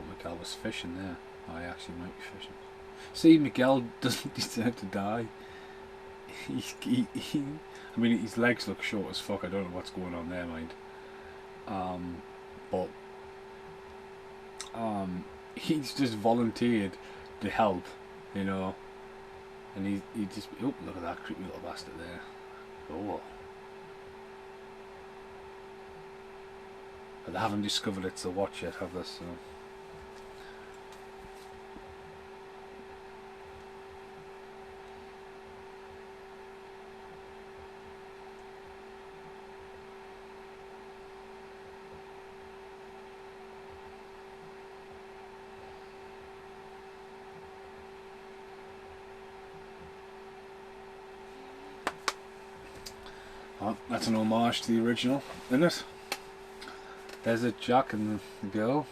thought Miguel was fishing there. Oh, he actually might be fishing. See, Miguel doesn't deserve to die. I mean, his legs look short as fuck. I don't know what's going on there, mind. But he's just volunteered to help, you know. And he just, oh, look at that creepy little bastard there. Oh. But they haven't discovered it's the watch yet, have they? So. Oh, that's an homage to the original, isn't it? There's a Jack and the girl.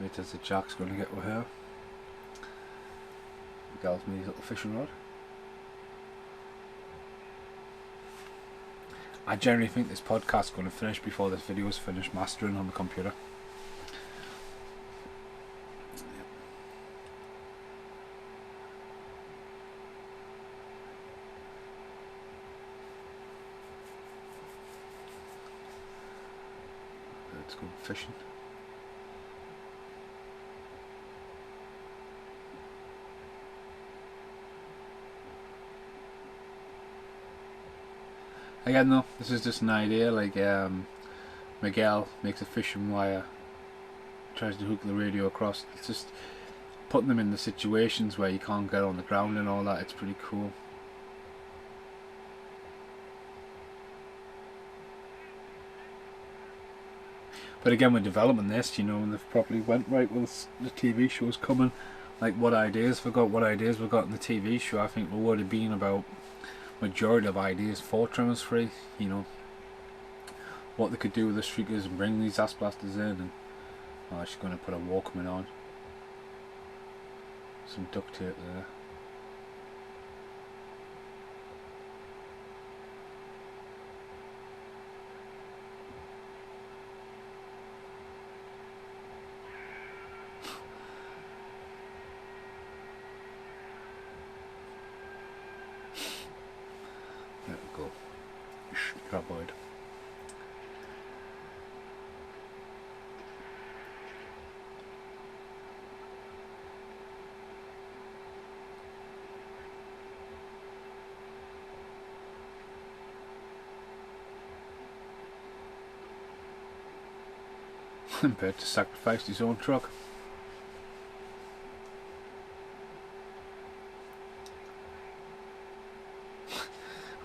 Wait, there's a Jack's going to get with her. The girl's made his little fishing rod. I generally think this podcast's going to finish before this video is finished mastering on the computer. Let's go fishing. Again though, this is just an idea, like Miguel makes a fishing wire, tries to hook the radio across. It's just putting them in the situations where you can't get on the ground and all that. It's pretty cool. But again, with developing this, you know, and they've probably went right with the TV shows coming, like what ideas we got in the TV show, I think would have been about majority of ideas for Tremors 3, you know, what they could do with the streakers and bring these ass blasters in, and oh, she's going to put a Walkman on, some duct tape there. There we go. Graboid. Prepared to sacrifice his own truck.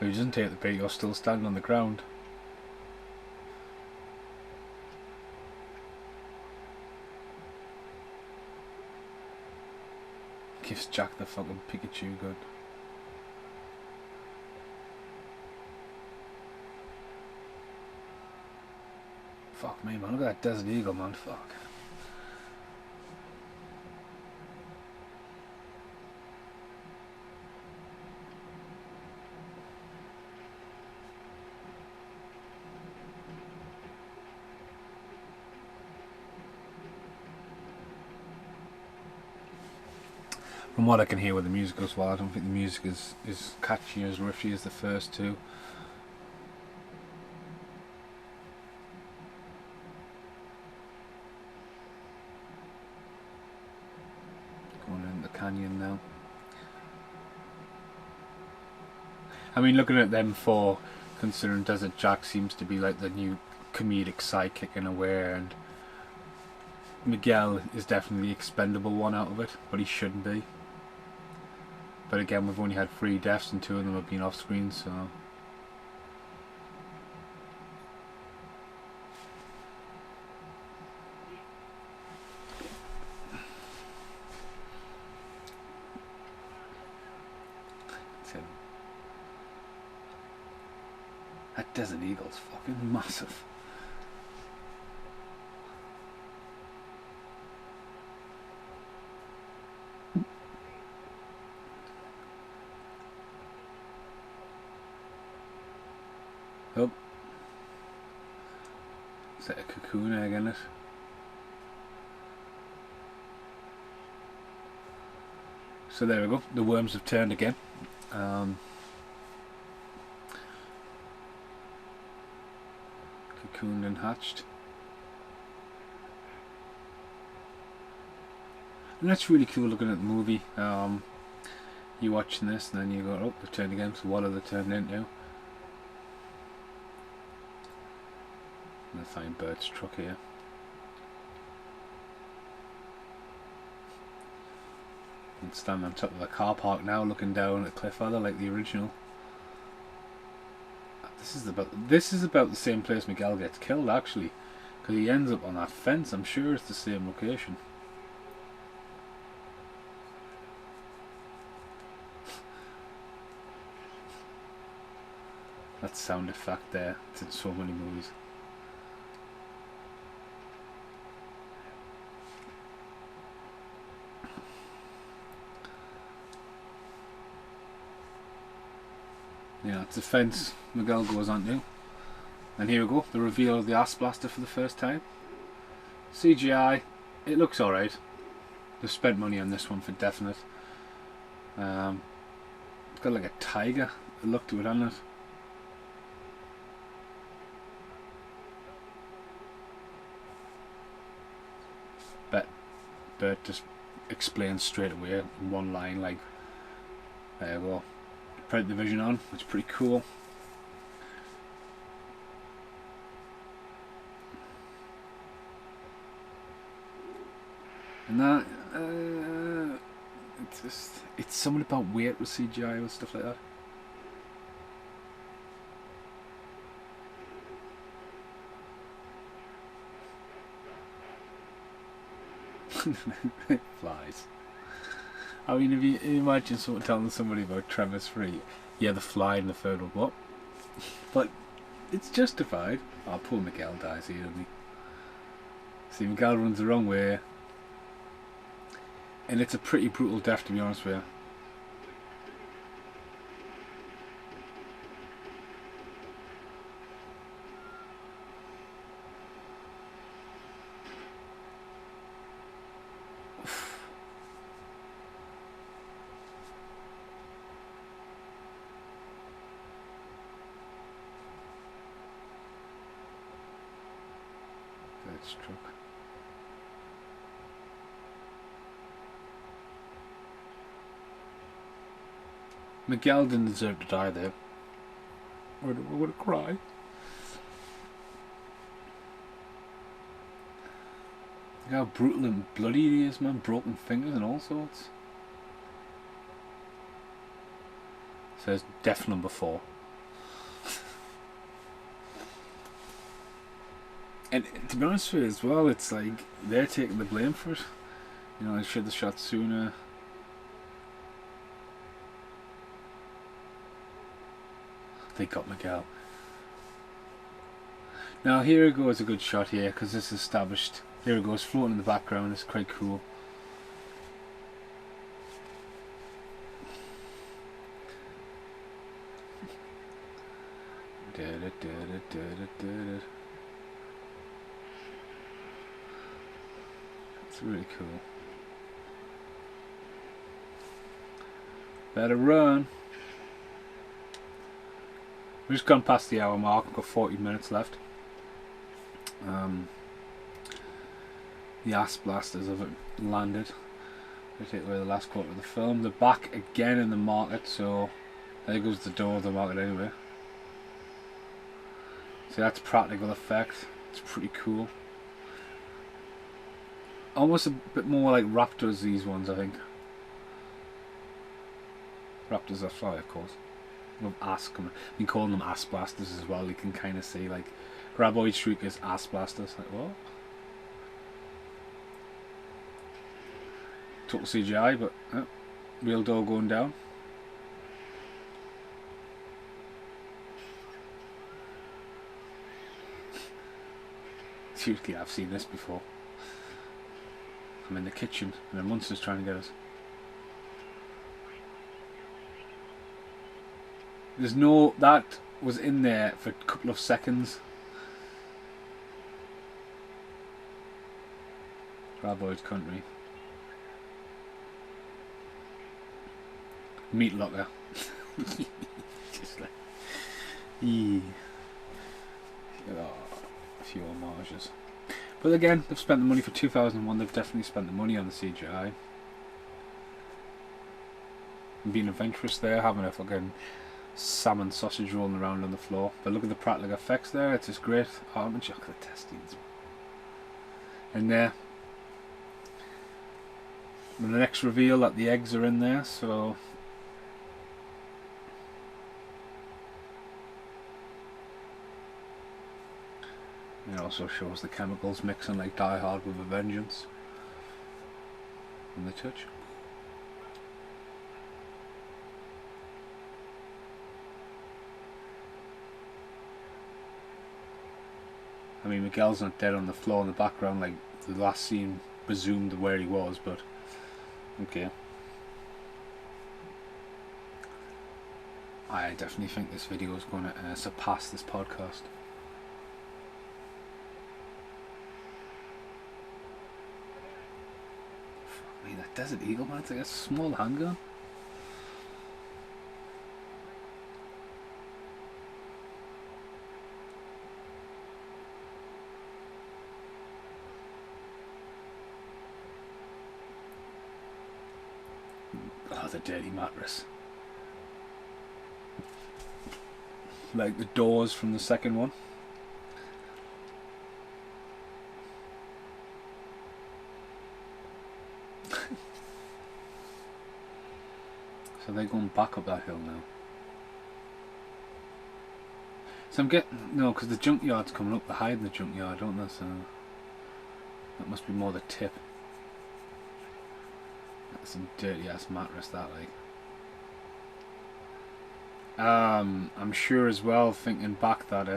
Well, he doesn't take the bait, you're still standing on the ground. Gives Jack the fucking Pikachu gun. Fuck me, man, look at that Desert Eagle, man, fuck. From what I can hear with the music as well, I don't think the music is catchy as riffy as the first two. Going in the canyon now. I mean, looking at them four, considering Desert Jack seems to be like the new comedic sidekick in a way, and Miguel is definitely the expendable one out of it, but he shouldn't be. But again, we've only had 3 deaths and 2 of them have been off screen, so... That Desert Eagle's fucking massive. It's like a cocoon egg in it. So there we go, the worms have turned again. Cocooned and hatched. And that's really cool looking at the movie. You're watching this and then you go, oh, they've turned again, so what are they turned into? And a fine bird's truck here. And standing on top of the car park now, looking down at Cliff Other like the original. This is about the same place Miguel gets killed, actually, because he ends up on that fence. I'm sure it's the same location. That sound effect there, it's in so many movies. Yeah, it's a fence Miguel goes onto. And here we go, the reveal of the ass blaster for the first time. CGI, it looks alright. They've spent money on this one for definite. It's got like a tiger look to it, hasn't it? Bert just explains straight away in one line, like, there you go. Put the vision on, it's pretty cool. And that, it's something about weight with CGI and stuff like that. Flies. I mean, if you imagine someone telling somebody about Tremors 3, yeah, the fly in the third one, what? But it's justified. Oh, poor Miguel dies here, doesn't he? See, Miguel runs the wrong way. And it's a pretty brutal death, to be honest with you. That struck. Miguel didn't deserve to die there. I would have cried. Look how brutal and bloody he is, man. Broken fingers and all sorts. Says death number 4. And to be honest with you as well, it's like they're taking the blame for it. You know, they should have shot sooner. They got Miguel. Now here we go, is a good shot here because this is established. Here it goes, floating in the background. It's quite cool. It's really cool. Better run. We've just gone past the hour mark. We've got 40 minutes left. The ass blasters have landed. They take away the last quarter of the film. They're back again in the market, so there goes the door of the market anyway. So that's practical effect. It's pretty cool. Almost a bit more like raptors, these ones, I think. Raptors are fly, of course. With ass coming. I've been calling them ass blasters as well. You can kind of see, like, Graboid Shriekers, ass blasters. Like, what? Total CGI, but real door going down. Seriously, I've seen this before. I'm in the kitchen and a monster's trying to get us. There's no... That was in there for a couple of seconds. Graboid country. Meat locker. Just like, yeah. Oh, a few homages. But again, they've spent the money for 2001. They've definitely spent the money on the CGI. And being adventurous there, having a fucking salmon sausage rolling around on the floor. But look at the practical effects there. It's just great. Oh, I'm a chocolate testings. And there. And the next reveal that the eggs are in there, so it also shows the chemicals mixing like Die Hard with a Vengeance. And the touch. I mean, Miguel's not dead on the floor in the background like the last scene presumed where he was, but okay. I definitely think this video is going to surpass this podcast. I mean, that Desert Eagle, man, it's like a small handgun. Oh, the dirty mattress. Like the doors from the second one. So they're going back up that hill now. So I'm getting... No, because the junkyard's coming up. They're hiding the junkyard, don't they? So that must be more the tip. That's some dirty ass mattress, that, like. I'm sure as well, thinking back, that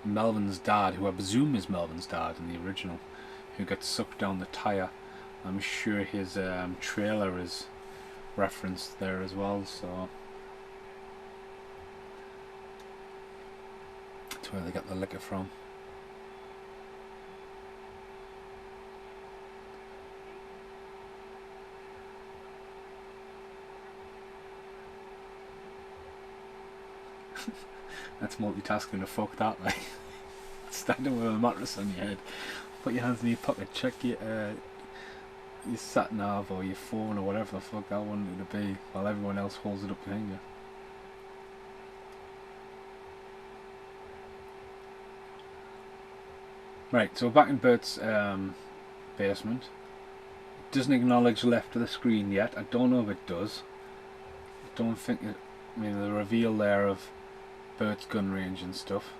Melvin's dad, who I presume is Melvin's dad in the original, who got sucked down the tyre, I'm sure his trailer is referenced there as well, so that's where they got the liquor from. That's multitasking to fuck that, like. Standing with a mattress on your head, put your hands in your pocket, check your sat nav or your phone or whatever the fuck I wanted it to be, while everyone else holds it up behind you. Right, so back in Bert's basement. It doesn't acknowledge left of the screen yet. I don't know if it does. I don't think it... I mean, the reveal there of Bert's gun range and stuff.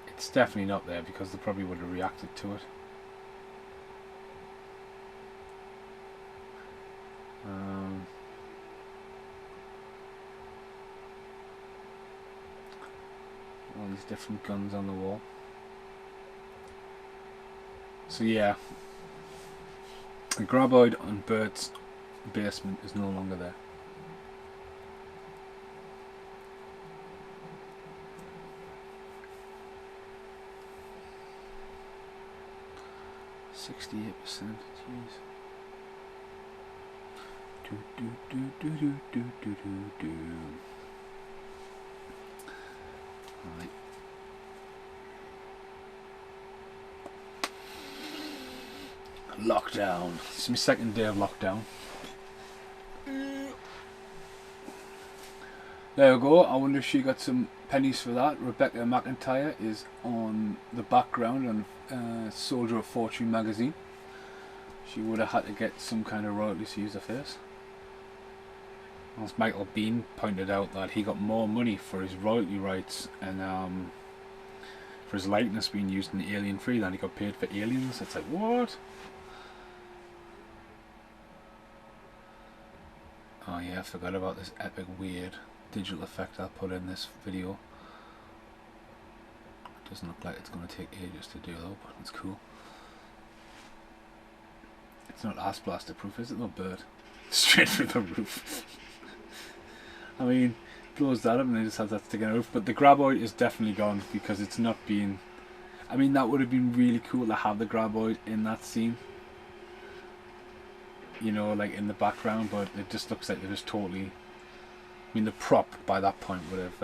It's definitely not there because they probably would have reacted to it. All these different guns on the wall. So yeah, the graboid on Bert's basement is no longer there. %68%. Jeez. Do do do do do do do do do. Right. Lockdown. It's my second day of lockdown. There we go. I wonder if she got some pennies for that. Rebecca McIntyre is on the background on Soldier of Fortune magazine. She would have had to get some kind of royalties to use her face. As Michael Bean pointed out, that he got more money for his royalty rights and for his likeness being used in Alien 3 than he got paid for Aliens. It's like, what? Oh yeah, I forgot about this epic weird digital effect I put in this video. It doesn't look like it's going to take ages to do though, but it's cool. It's not ass blaster proof, is it? No bird. Straight through the roof. I mean, blows that up and they just have that sticking out. But the graboid is definitely gone because it's not being... I mean, that would have been really cool to have the graboid in that scene. You know, like in the background, but it just looks like they're just totally... I mean, the prop by that point would have,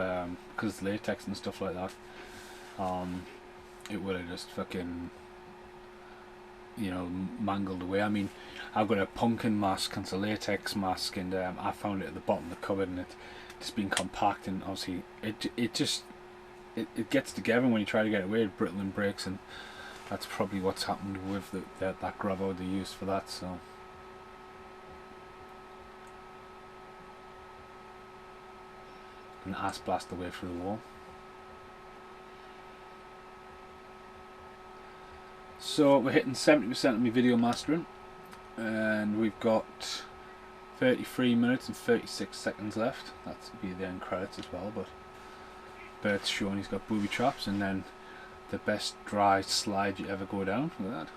because it's latex and stuff like that, it would have just fucking, you know, mangled away. I mean, I've got a pumpkin mask and it's a latex mask, and I found it at the bottom of the cupboard, and it just been compact, and obviously it gets together when you try to get it away, it brittle and breaks, and that's probably what's happened with that graboid they used for that. So an ass blast away through the wall. So we're hitting 70% of my video mastering, and we've got 33 minutes and 36 seconds left. That's be the end credits as well, but Bert's showing he's got booby traps, and then the best dry slide you ever go down. Look at that.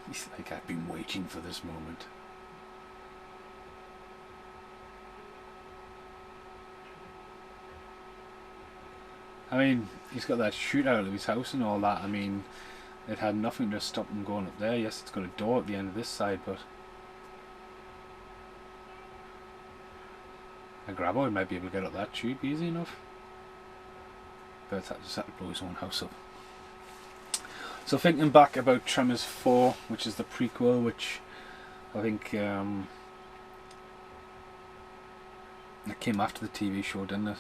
He's like, I've been waiting for this moment. I mean, he's got that shootout of his house and all that. I mean, it had nothing to stop him going up there. Yes, it's got a door at the end of this side, but a graboid might be able to get up that tube easy enough. But just had to blow his own house up. So thinking back about Tremors 4, which is the prequel, which I think it came after the TV show, didn't it?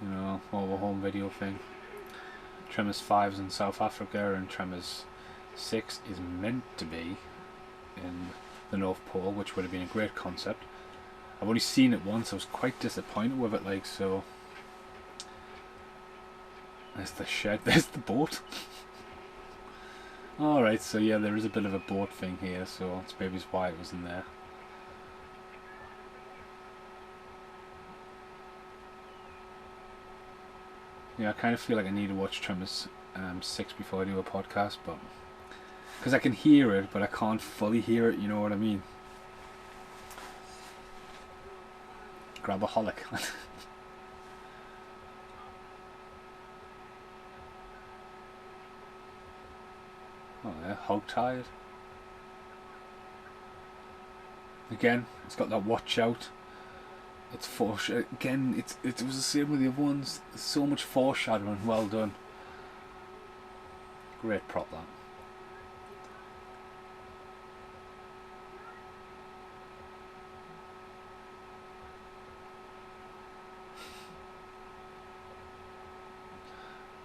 You know, more of a home video thing. Tremors 5 is in South Africa, and Tremors 6 is meant to be in the North Pole, which would have been a great concept. I've only seen it once, I was quite disappointed with it, like, so... There's the shed, there's the boat. Alright, so yeah, there is a bit of a boat thing here, so it's maybe why it was in there. Yeah, I kind of feel like I need to watch Tremors 6 before I do a podcast, but... Because I can hear it, but I can't fully hear it, you know what I mean? Grabaholic. Oh yeah, hog-tied. Again, it's got that watch out. It's again, it was the same with the other ones. There's so much foreshadowing, well done. Great prop that.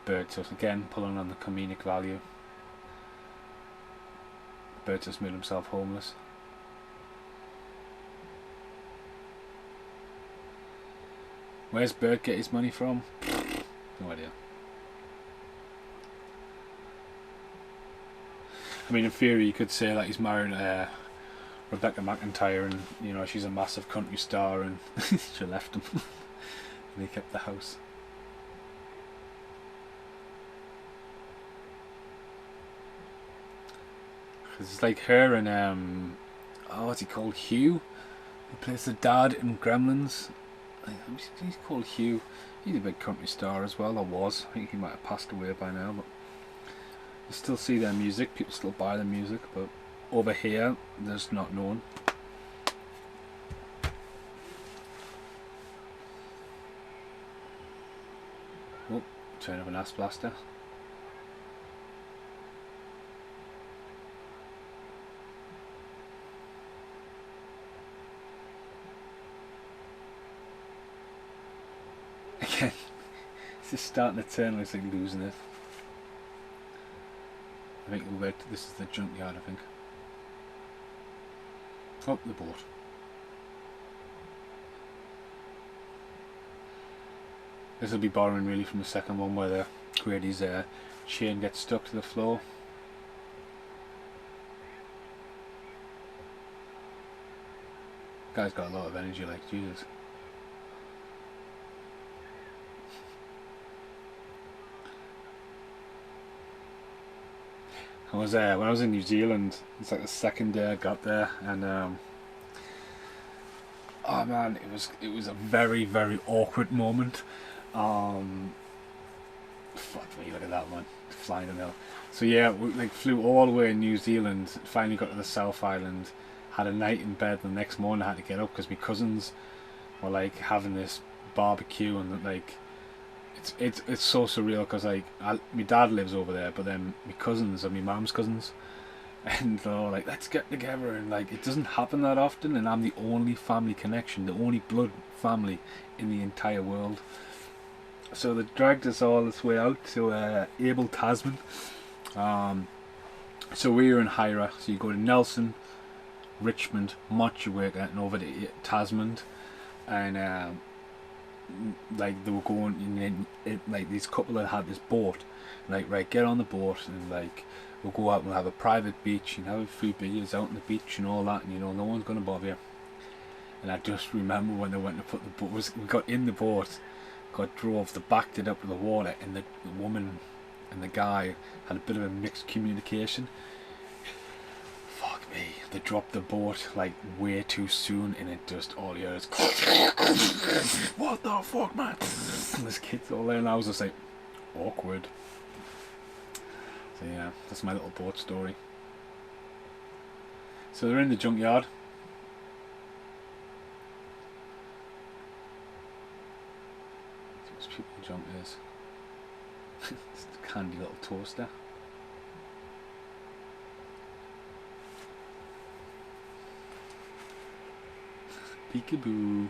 Bird just again pulling on the comedic value. Bird just made himself homeless. Where's Bird get his money from? No idea. I mean, in theory, you could say that he's married Rebecca McIntyre, and you know she's a massive country star, and she left him, and he kept the house. Cause it's like her and oh, what's he called? Hugh. He plays the dad in Gremlins. He's called Hugh. He's a big country star as well, or was. I think he might have passed away by now, but you still see their music, people still buy their music, but over here, there's not known. Oh, turn of an ass blaster. Again, it's just starting to turn, looks like losing it. I think this is the junkyard, I think. Oh, the boat. This will be borrowing really from the second one where the Grady's chain gets stuck to the floor. Guy's got a lot of energy, like Jesus. I was when I was in New Zealand. It's like the second day I got there, and oh man, it was a very very awkward moment. Um, Fuck me, look at that one flying in the hill. So yeah, we like flew all the way in New Zealand. Finally got to the South Island. Had a night in bed. The next morning I had to get up because my cousins were like having this barbecue, and like it's so surreal because like my dad lives over there, but then my cousins are my mum's cousins, and they're all like, let's get together, and like it doesn't happen that often, and I'm the only family connection, the only blood family in the entire world. So they dragged us all this way out to Abel Tasman. So we were in Hira, so you go to Nelson, Richmond, Motueka, and over to Tasman, and like they were going, and like these couple that had this boat, like right, get on the boat, and like we'll go out and we'll have a private beach and have a few beers out on the beach and all that, and you know no one's gonna bother you. And I just remember when they went to put the boat, we got in the boat, drove, they backed it up to the water, and the woman and the guy had a bit of a mixed communication. Fuck me, they dropped the boat like way too soon, and it just all you heard is what the fuck, man? And this kid's all there, and I was just like, awkward. So yeah, that's my little boat story. So they're in the junkyard. Most people junk is it's a candy little toaster. Peekaboo.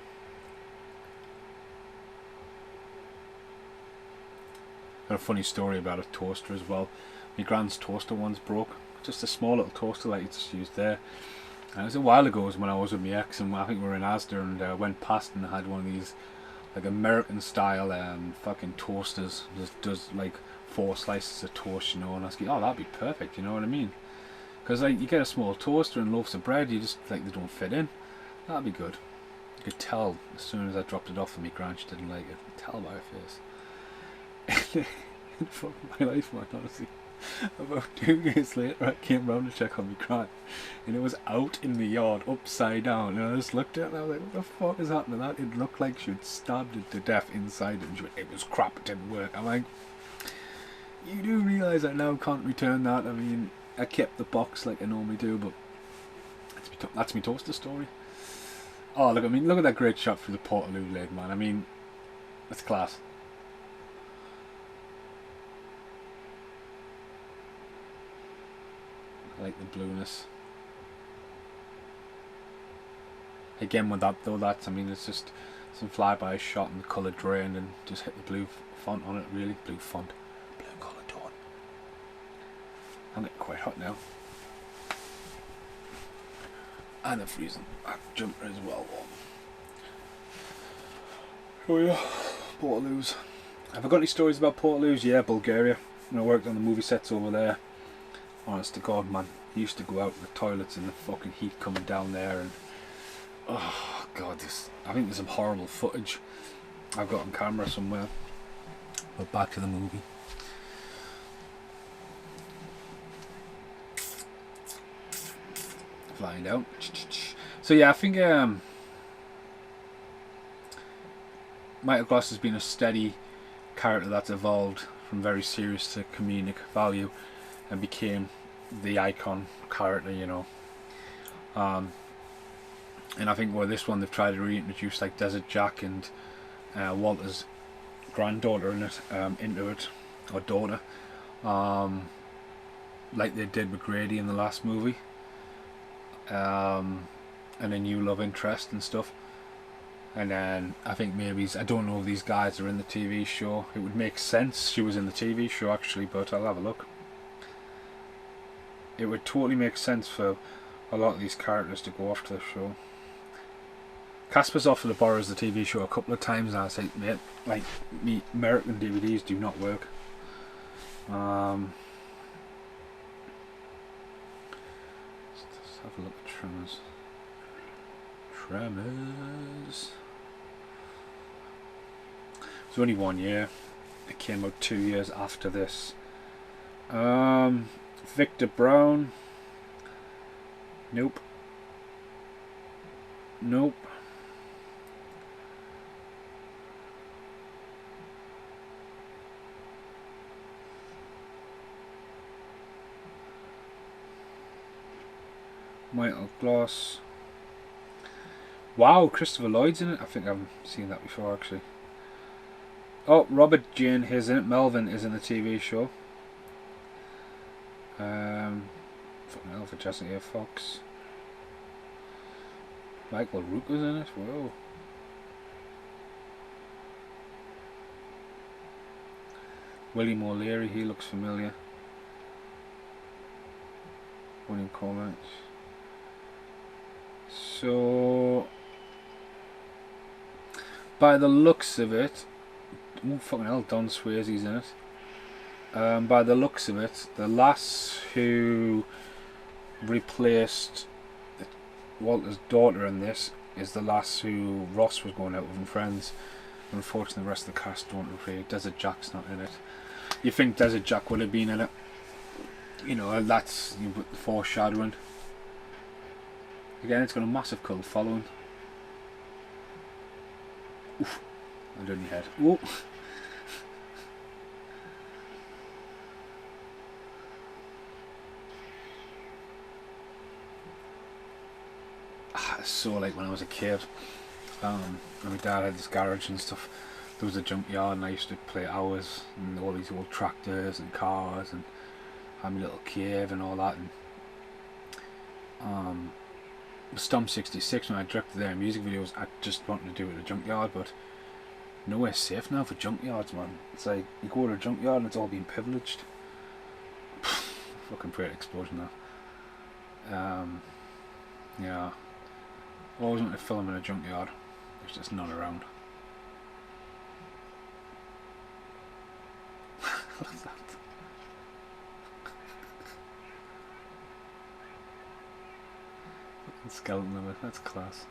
Got a funny story about a toaster as well. My grand's toaster once broke. Just a small little toaster like you just used there. And it was a while ago, it was when I was with my ex, and I think we were in Asda, and went past and I had one of these like American style fucking toasters. Just does like 4 slices of toast, you know, and I was like, oh, that'd be perfect, you know what I mean? Because like you get a small toaster and loaves of bread, you just like they don't fit in. That'd be good. You could tell as soon as I dropped it off for me gran, she didn't like it. I could tell by her face. Fuck my life, man, honestly. About 2 years later, I came round to check on my gran, and it was out in the yard, upside down. And I just looked at it, and I was like, "What the fuck is happening to that?" It looked like she'd stabbed it to death inside, and it was crap. It didn't work. I'm like, you do realise I now can't return that. I mean, I kept the box like I normally do, but that's my toaster story. Oh, look! I mean, look at that great shot through the Portaloo lid, man. I mean, that's class. I like the blueness. Again with that though, I mean it's just some flyby shot and the colour drained and just hit the blue font on it, really. Blue font. Blue colour tone. I'm getting quite hot now. And I'm freezing. That jumper is well warm. Oh yeah, Portaloos. Have I got any stories about Portaloos? Yeah, Bulgaria. I worked on the movie sets over there. Honest to God, man, he used to go out in the toilets and the fucking heat coming down there, and oh God, I think there's some horrible footage I've got on camera somewhere. But back to the movie. Flying down. So yeah, I think Michael Gloss has been a steady character that's evolved from very serious to comedic value and became the icon character, you know. And I think with this one they've tried to reintroduce like Desert Jack and Walter's granddaughter in it, into it, or daughter, like they did with Grady in the last movie, and a new love interest and stuff. And then I think maybe, I don't know if these guys are in the TV show. It would make sense she was in the TV show actually, but I'll have a look. It would totally make sense for a lot of these characters to go off to the show. Casper's offered to borrow the TV show a couple of times, and I said, mate, like, me American DVDs do not work. Let's have a look at Tremors. Tremors. It's only 1 year. It came out 2 years after this. Victor Brown. Nope. Nope. Michael Gloss. Wow, Christopher Lloyd's in it. I think I've seen that before actually. Oh, Robert Jane is in it. Melvin is in the TV show. Fucking hell for Jessica Fox. Michael Rook was in it. Whoa. William O'Leary, he looks familiar. William Cormac. So, by the looks of it, oh fucking hell, Don Swayze's in it. By the looks of it, the lass who replaced Walter's daughter in this is the lass who Ross was going out with in Friends. Unfortunately, the rest of the cast don't appear. Desert Jack's not in it. You think Desert Jack would have been in it? You know, that's the foreshadowing. Again, it's got a massive cult following. Oof. Under your head. Whoa. So like when I was a kid, and my dad had this garage and stuff, there was a junkyard and I used to play hours and all these old tractors and cars and had my little cave and all that. And Stomp 66, when I directed their music videos, I just wanted to do it at a junkyard, but nowhere safe now for junkyards, man. It's like you go to a junkyard and it's all been pillaged. Fucking great explosion that. Yeah. Always wanted to film in a junkyard. It's just not around. Look at that. Fucking skeleton of it. That's class.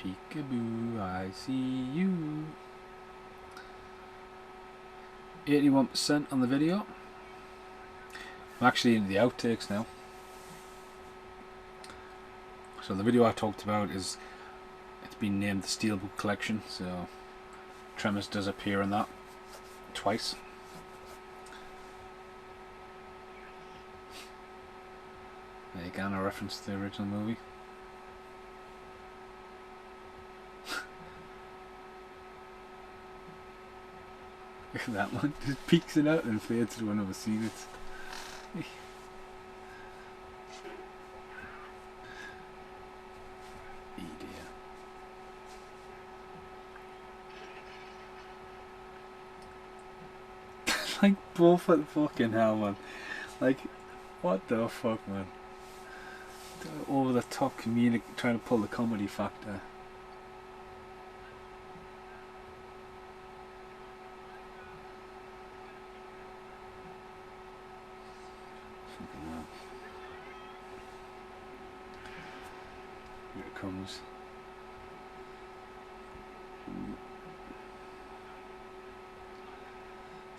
Peekaboo, I see you. 81% on the video. I'm actually into the outtakes now. So the video I talked about it's been named the Steelbook Collection, so Tremors does appear in that twice. Again, a reference to the original movie. Look at that one, just peeks it out and fades through another scene. It's dear. Like both at the fucking hell, man. Like, what the fuck, man? Over the top comedic, trying to pull the comedy factor. Here it comes. I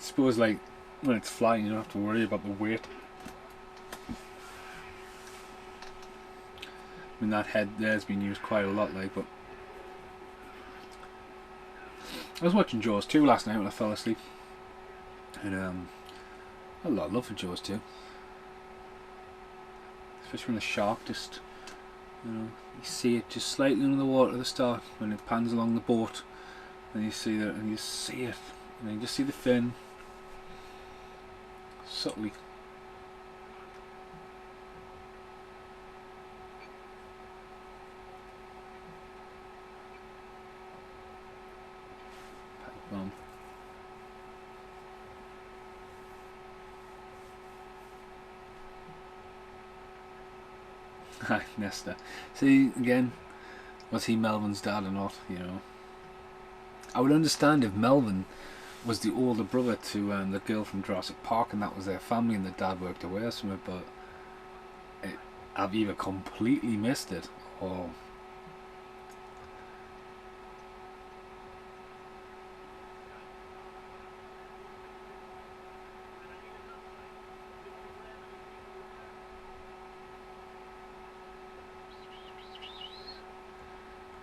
suppose like when it's flying you don't have to worry about the weight. I mean that head there's been used quite a lot like, but I was watching Jaws 2 last night when I fell asleep. And I had a lot of love for Jaws 2. Especially when the shark just, you know, you see it just slightly under the water at the start when it pans along the boat, and you see that, and you see it, and then you just see the fin subtly. Bomb. Nesta. See, again, was he Melvin's dad or not, you know? I would understand if Melvin was the older brother to the girl from Jurassic Park and that was their family and the dad worked away or something, but I've either completely missed it or...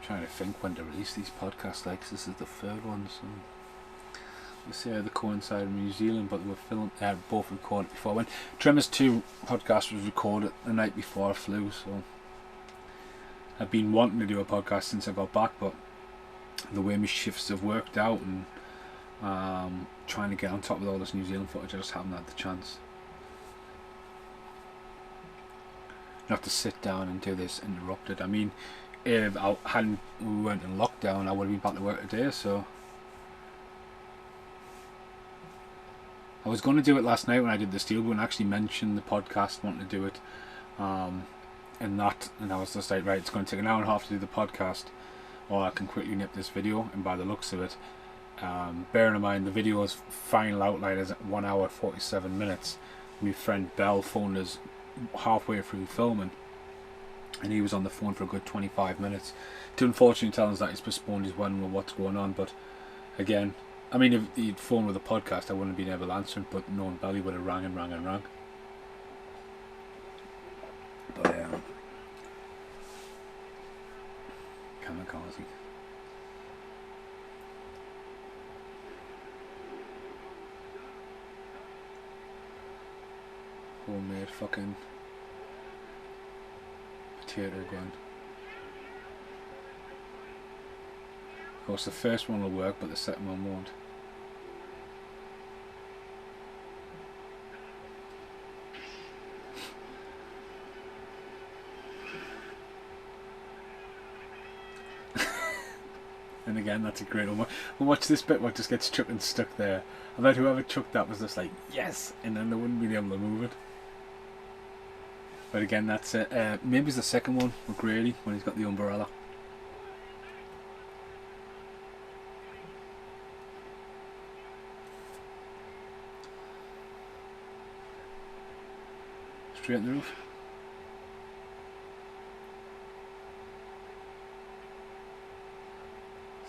Trying to think when to release these podcasts, like this is the third one, so let's see how they coincide in New Zealand, but they were both recorded before. When Tremors 2 podcast was recorded the night before I flew, so I've been wanting to do a podcast since I got back, but the way my shifts have worked out and trying to get on top of all this New Zealand footage, I just haven't had the chance. Not to sit down and do this interrupted. I mean, if we weren't in lockdown, I would have been back to work today, so I was going to do it last night when I did the Steelbook and actually mentioned the podcast, wanting to do it, and I was just like, right, it's going to take an hour and a half to do the podcast, or I can quickly nip this video, and by the looks of it, bearing in mind the video's final outline is 1 hour 47 minutes, my friend Bell phoned us halfway through filming, and he was on the phone for a good 25 minutes to unfortunately tell us that he's postponed his wedding with what's going on. But again, I mean, if he'd phoned with a podcast I wouldn't have been able to answer it, but knowing Belly would have rang and rang and rang. But kamikaze. Homemade fucking potato gun. Of course the first one will work, but the second one won't. And again, that's a great one. We'll watch this bit where it just gets chucked and stuck there. I bet whoever chucked that was just like, yes! And then they wouldn't be able to move it. But again, that's it. Maybe it's the second one with Grady when he's got the umbrella. Straight in the roof.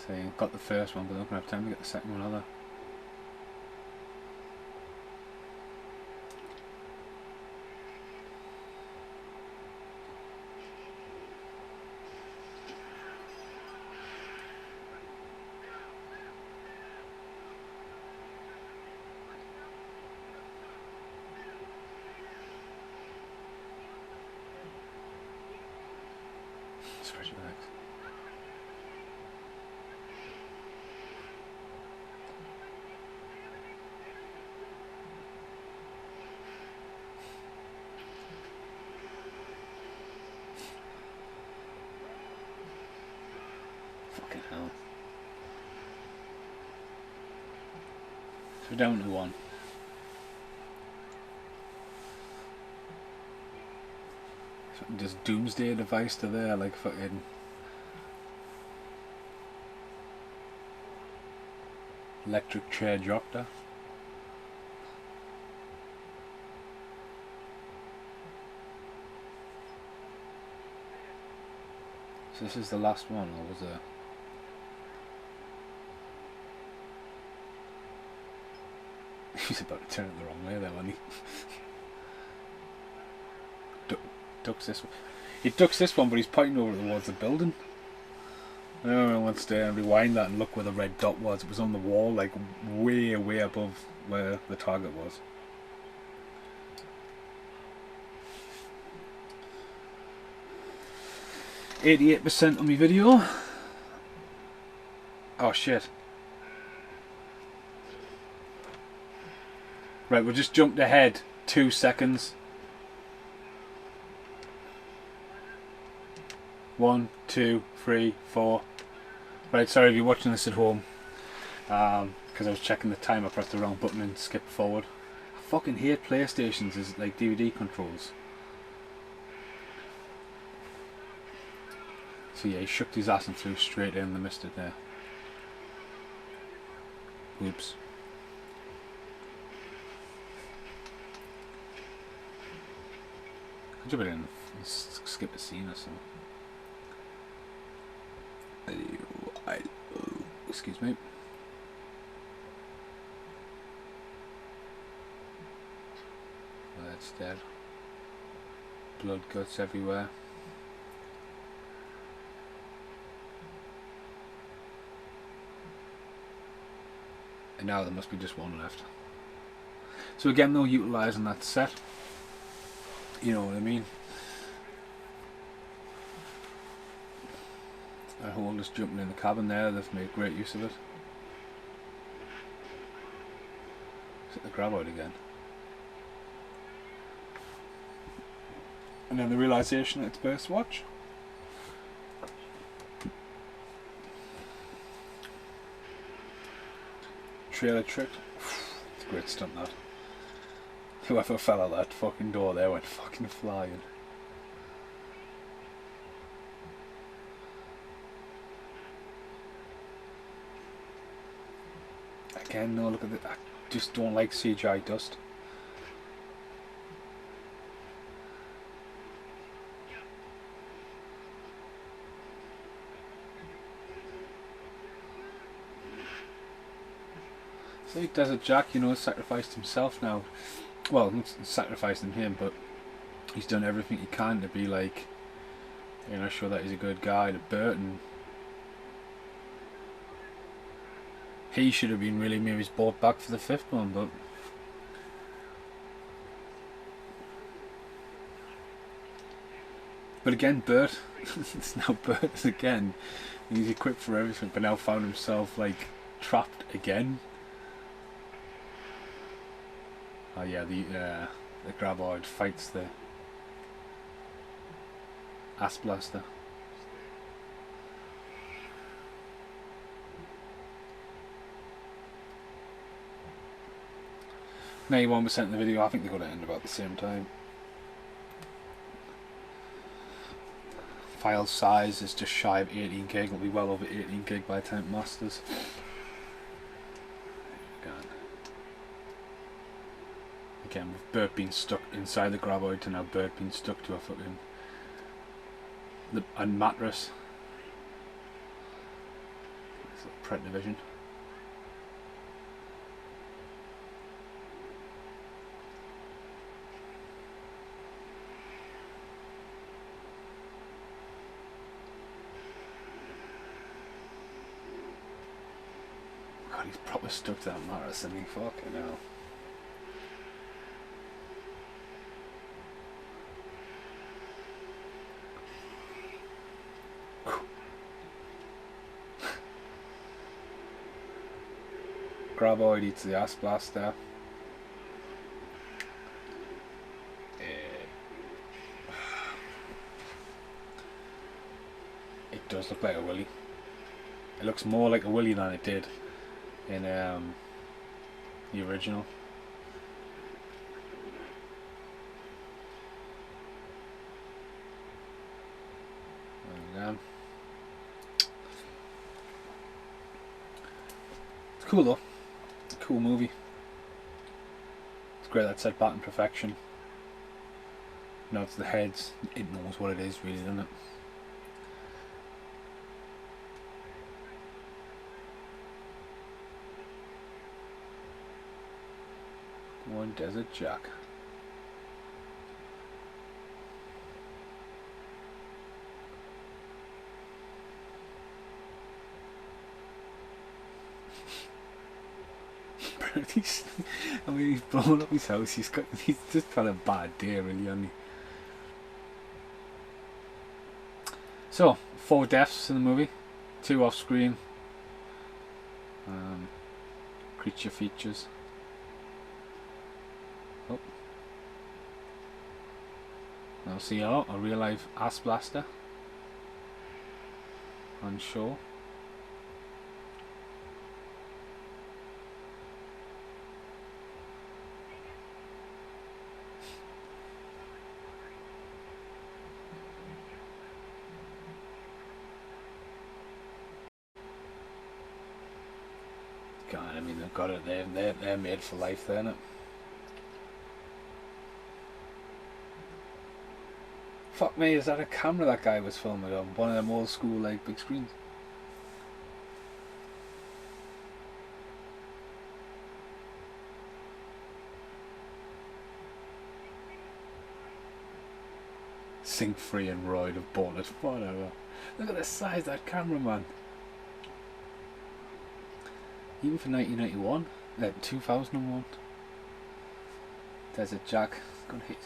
So I've got the first one, but I'm not going to have time to get the second one either. Spread your legs. Fucking hell. So down to one. Just doomsday device to there, like fucking electric chair doctor. So this is the last one, or was there? He's about to turn it the wrong way there, wasn't he? Ducks this one. He ducks this one, but he's pointing over towards the building. I remember once to rewind that and look where the red dot was. It was on the wall, like way, way above where the target was. %8 on my video. Oh shit. Right, we just jumped ahead 2 seconds. 1, 2, 3, 4. Right, sorry if you're watching this at home. Because I was checking the time, I pressed the wrong button and skipped forward. I fucking hate PlayStations as like DVD controls. So yeah, he shook his ass and threw straight in and missed it there. Whoops. Could you put in skip a scene or something? Excuse me. Well, that's dead. Blood guts everywhere. And now there must be just one left. So again, though, utilising that set. You know what I mean? That hole just jumping in the cabin there, they've made great use of it. Is it the graboid again? And then the realisation that it's burst watch. Trailer trick. It's a great stunt, that. Whoever fell out that fucking door there went fucking flying. Again, no, look at it. I just don't like CGI dust. See, Desert Jack, you know, sacrificed himself now. Well, not sacrificing him, but he's done everything he can to be like, you know, show that he's a good guy. To Burton, he should have been really maybe brought back for the 5th one, but again, Bert, it's now Bert again. He's equipped for everything, but now found himself like trapped again. Oh yeah, the graboid fights the ass blaster. 91% of the video, I think they're going to end about the same time. File size is just shy of 18 gig, it'll be well over 18 gig by the time it masters. Again, with Bert being stuck inside the graboid to now Bert being stuck to a fucking mattress. It's a Pret division. God, he's proper stuck to that mattress, and he fucking hell. Graboid eats the ass blaster. It does look like a willy. It looks more like a willy than it did in the original. And, it's cool though. Cool movie. It's great that set back in perfection. Now it's the heads. It knows what it is, really, doesn't it? One Desert Jack. I mean, he's blown up his house. He's just had a bad day, really, hasn't he? So, 4 deaths in the movie, 2 off screen. Creature features. Oh. Now see a real life ass blaster on show. God, I mean, they've got it. They're made for life, they're not. Fuck me, is that a camera that guy was filming on? One of them old school like big screens. Sync free and Royd have bought it. Whatever. Look at the size of that camera, man. Even for 1991, 2001. There's a Jack. Gonna hit.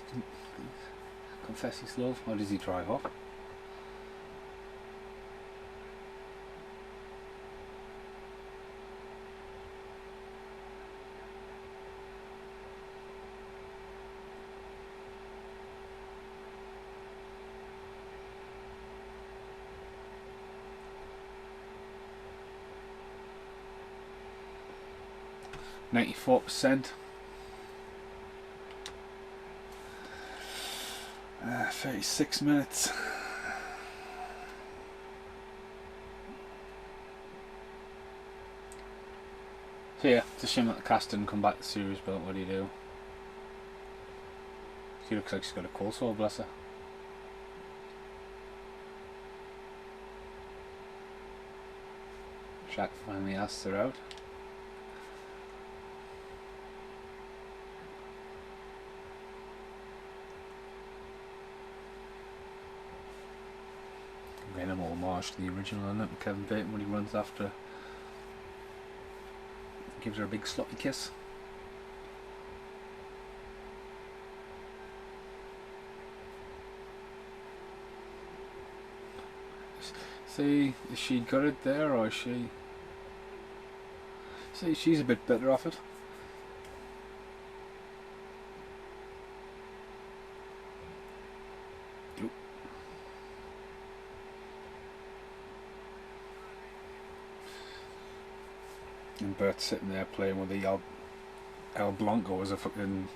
Confess his love. Or does he drive off? %. 36 minutes. So yeah, it's a shame that the cast didn't come back to the series, but what do you do? She looks like she's got a cold sore, bless her. Jack finally asked her out. Again, an homage to the original, isn't it? Kevin Bacon when he runs after her. Gives her a big sloppy kiss. See, is she got it there, or is she? See, she's a bit better off it. And Bert's sitting there playing with the El Blanco as a fucking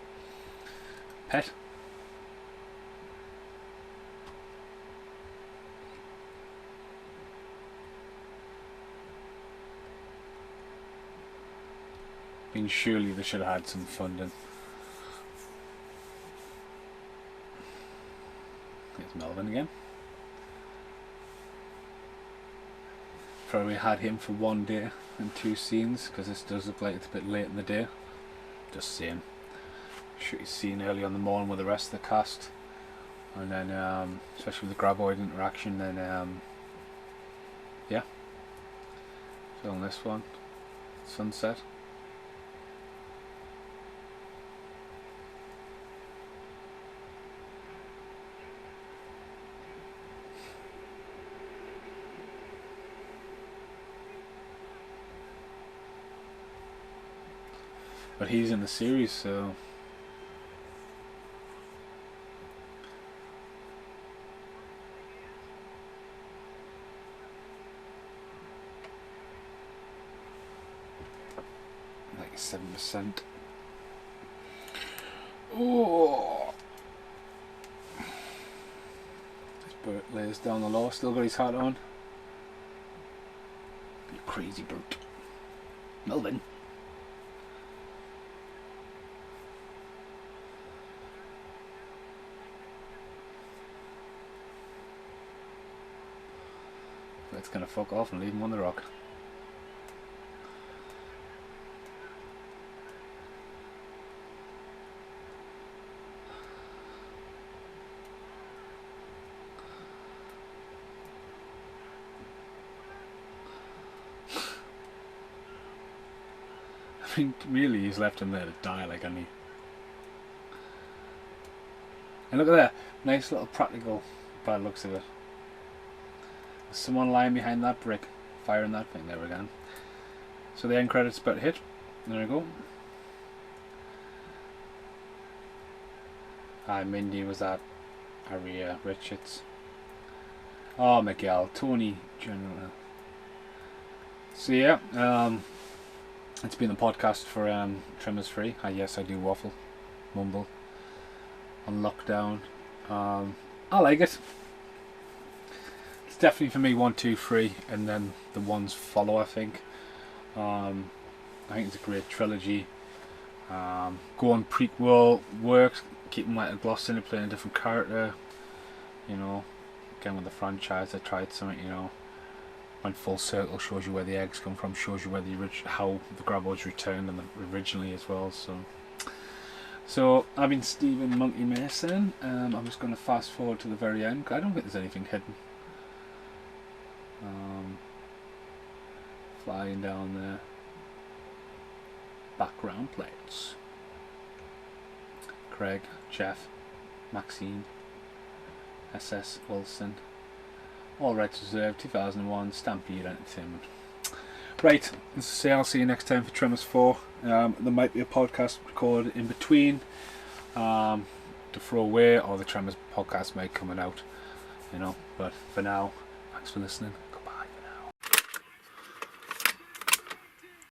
pet. I mean, surely they should have had some funding. There's Melvin again. Probably had him for one day and 2 scenes, because this does look like it's a bit late in the day. Just saying. Shoot his scene early on the morning with the rest of the cast, and then especially with the graboid interaction, then yeah, film this one, sunset. But he's in the series, so like 7%. Oh, this Bert lays down the law. Still got his hat on. You crazy Bert. Melvin. It's gonna fuck off and leave him on the rock. I mean, really, he's left him there to die, like, hasn't he? And look at that, nice little practical, by the looks of it. Someone lying behind that brick, firing that thing there again. So the end credits about to hit. There we go. Hi, Mindy was at Aria Richards. Oh, Miguel, Tony, General. So yeah, it's been a podcast for Tremors Free. Yes, I do waffle, mumble, on lockdown. I like it. It's definitely for me 1, 2, 3, and then the ones follow, I think. I think it's a great trilogy. Go on prequel works, keeping Michael Gloss in it, playing a different character. You know, again with the franchise, I tried something. You know, went full circle, shows you where the eggs come from, shows you where how the Graboids returned originally as well. So I've been Stephen Monkey Mason. I'm just going to fast forward to the very end, because I don't think there's anything hidden. Flying down there. Background plates. Craig, Jeff, Maxine, SS Wilson. All rights reserved, 2001, Stampede Entertainment. Right, as I say, I'll see you next time for Tremors 4. There might be a podcast recorded in between to throw away, or the Tremors podcast might coming out, you know. But for now, thanks for listening.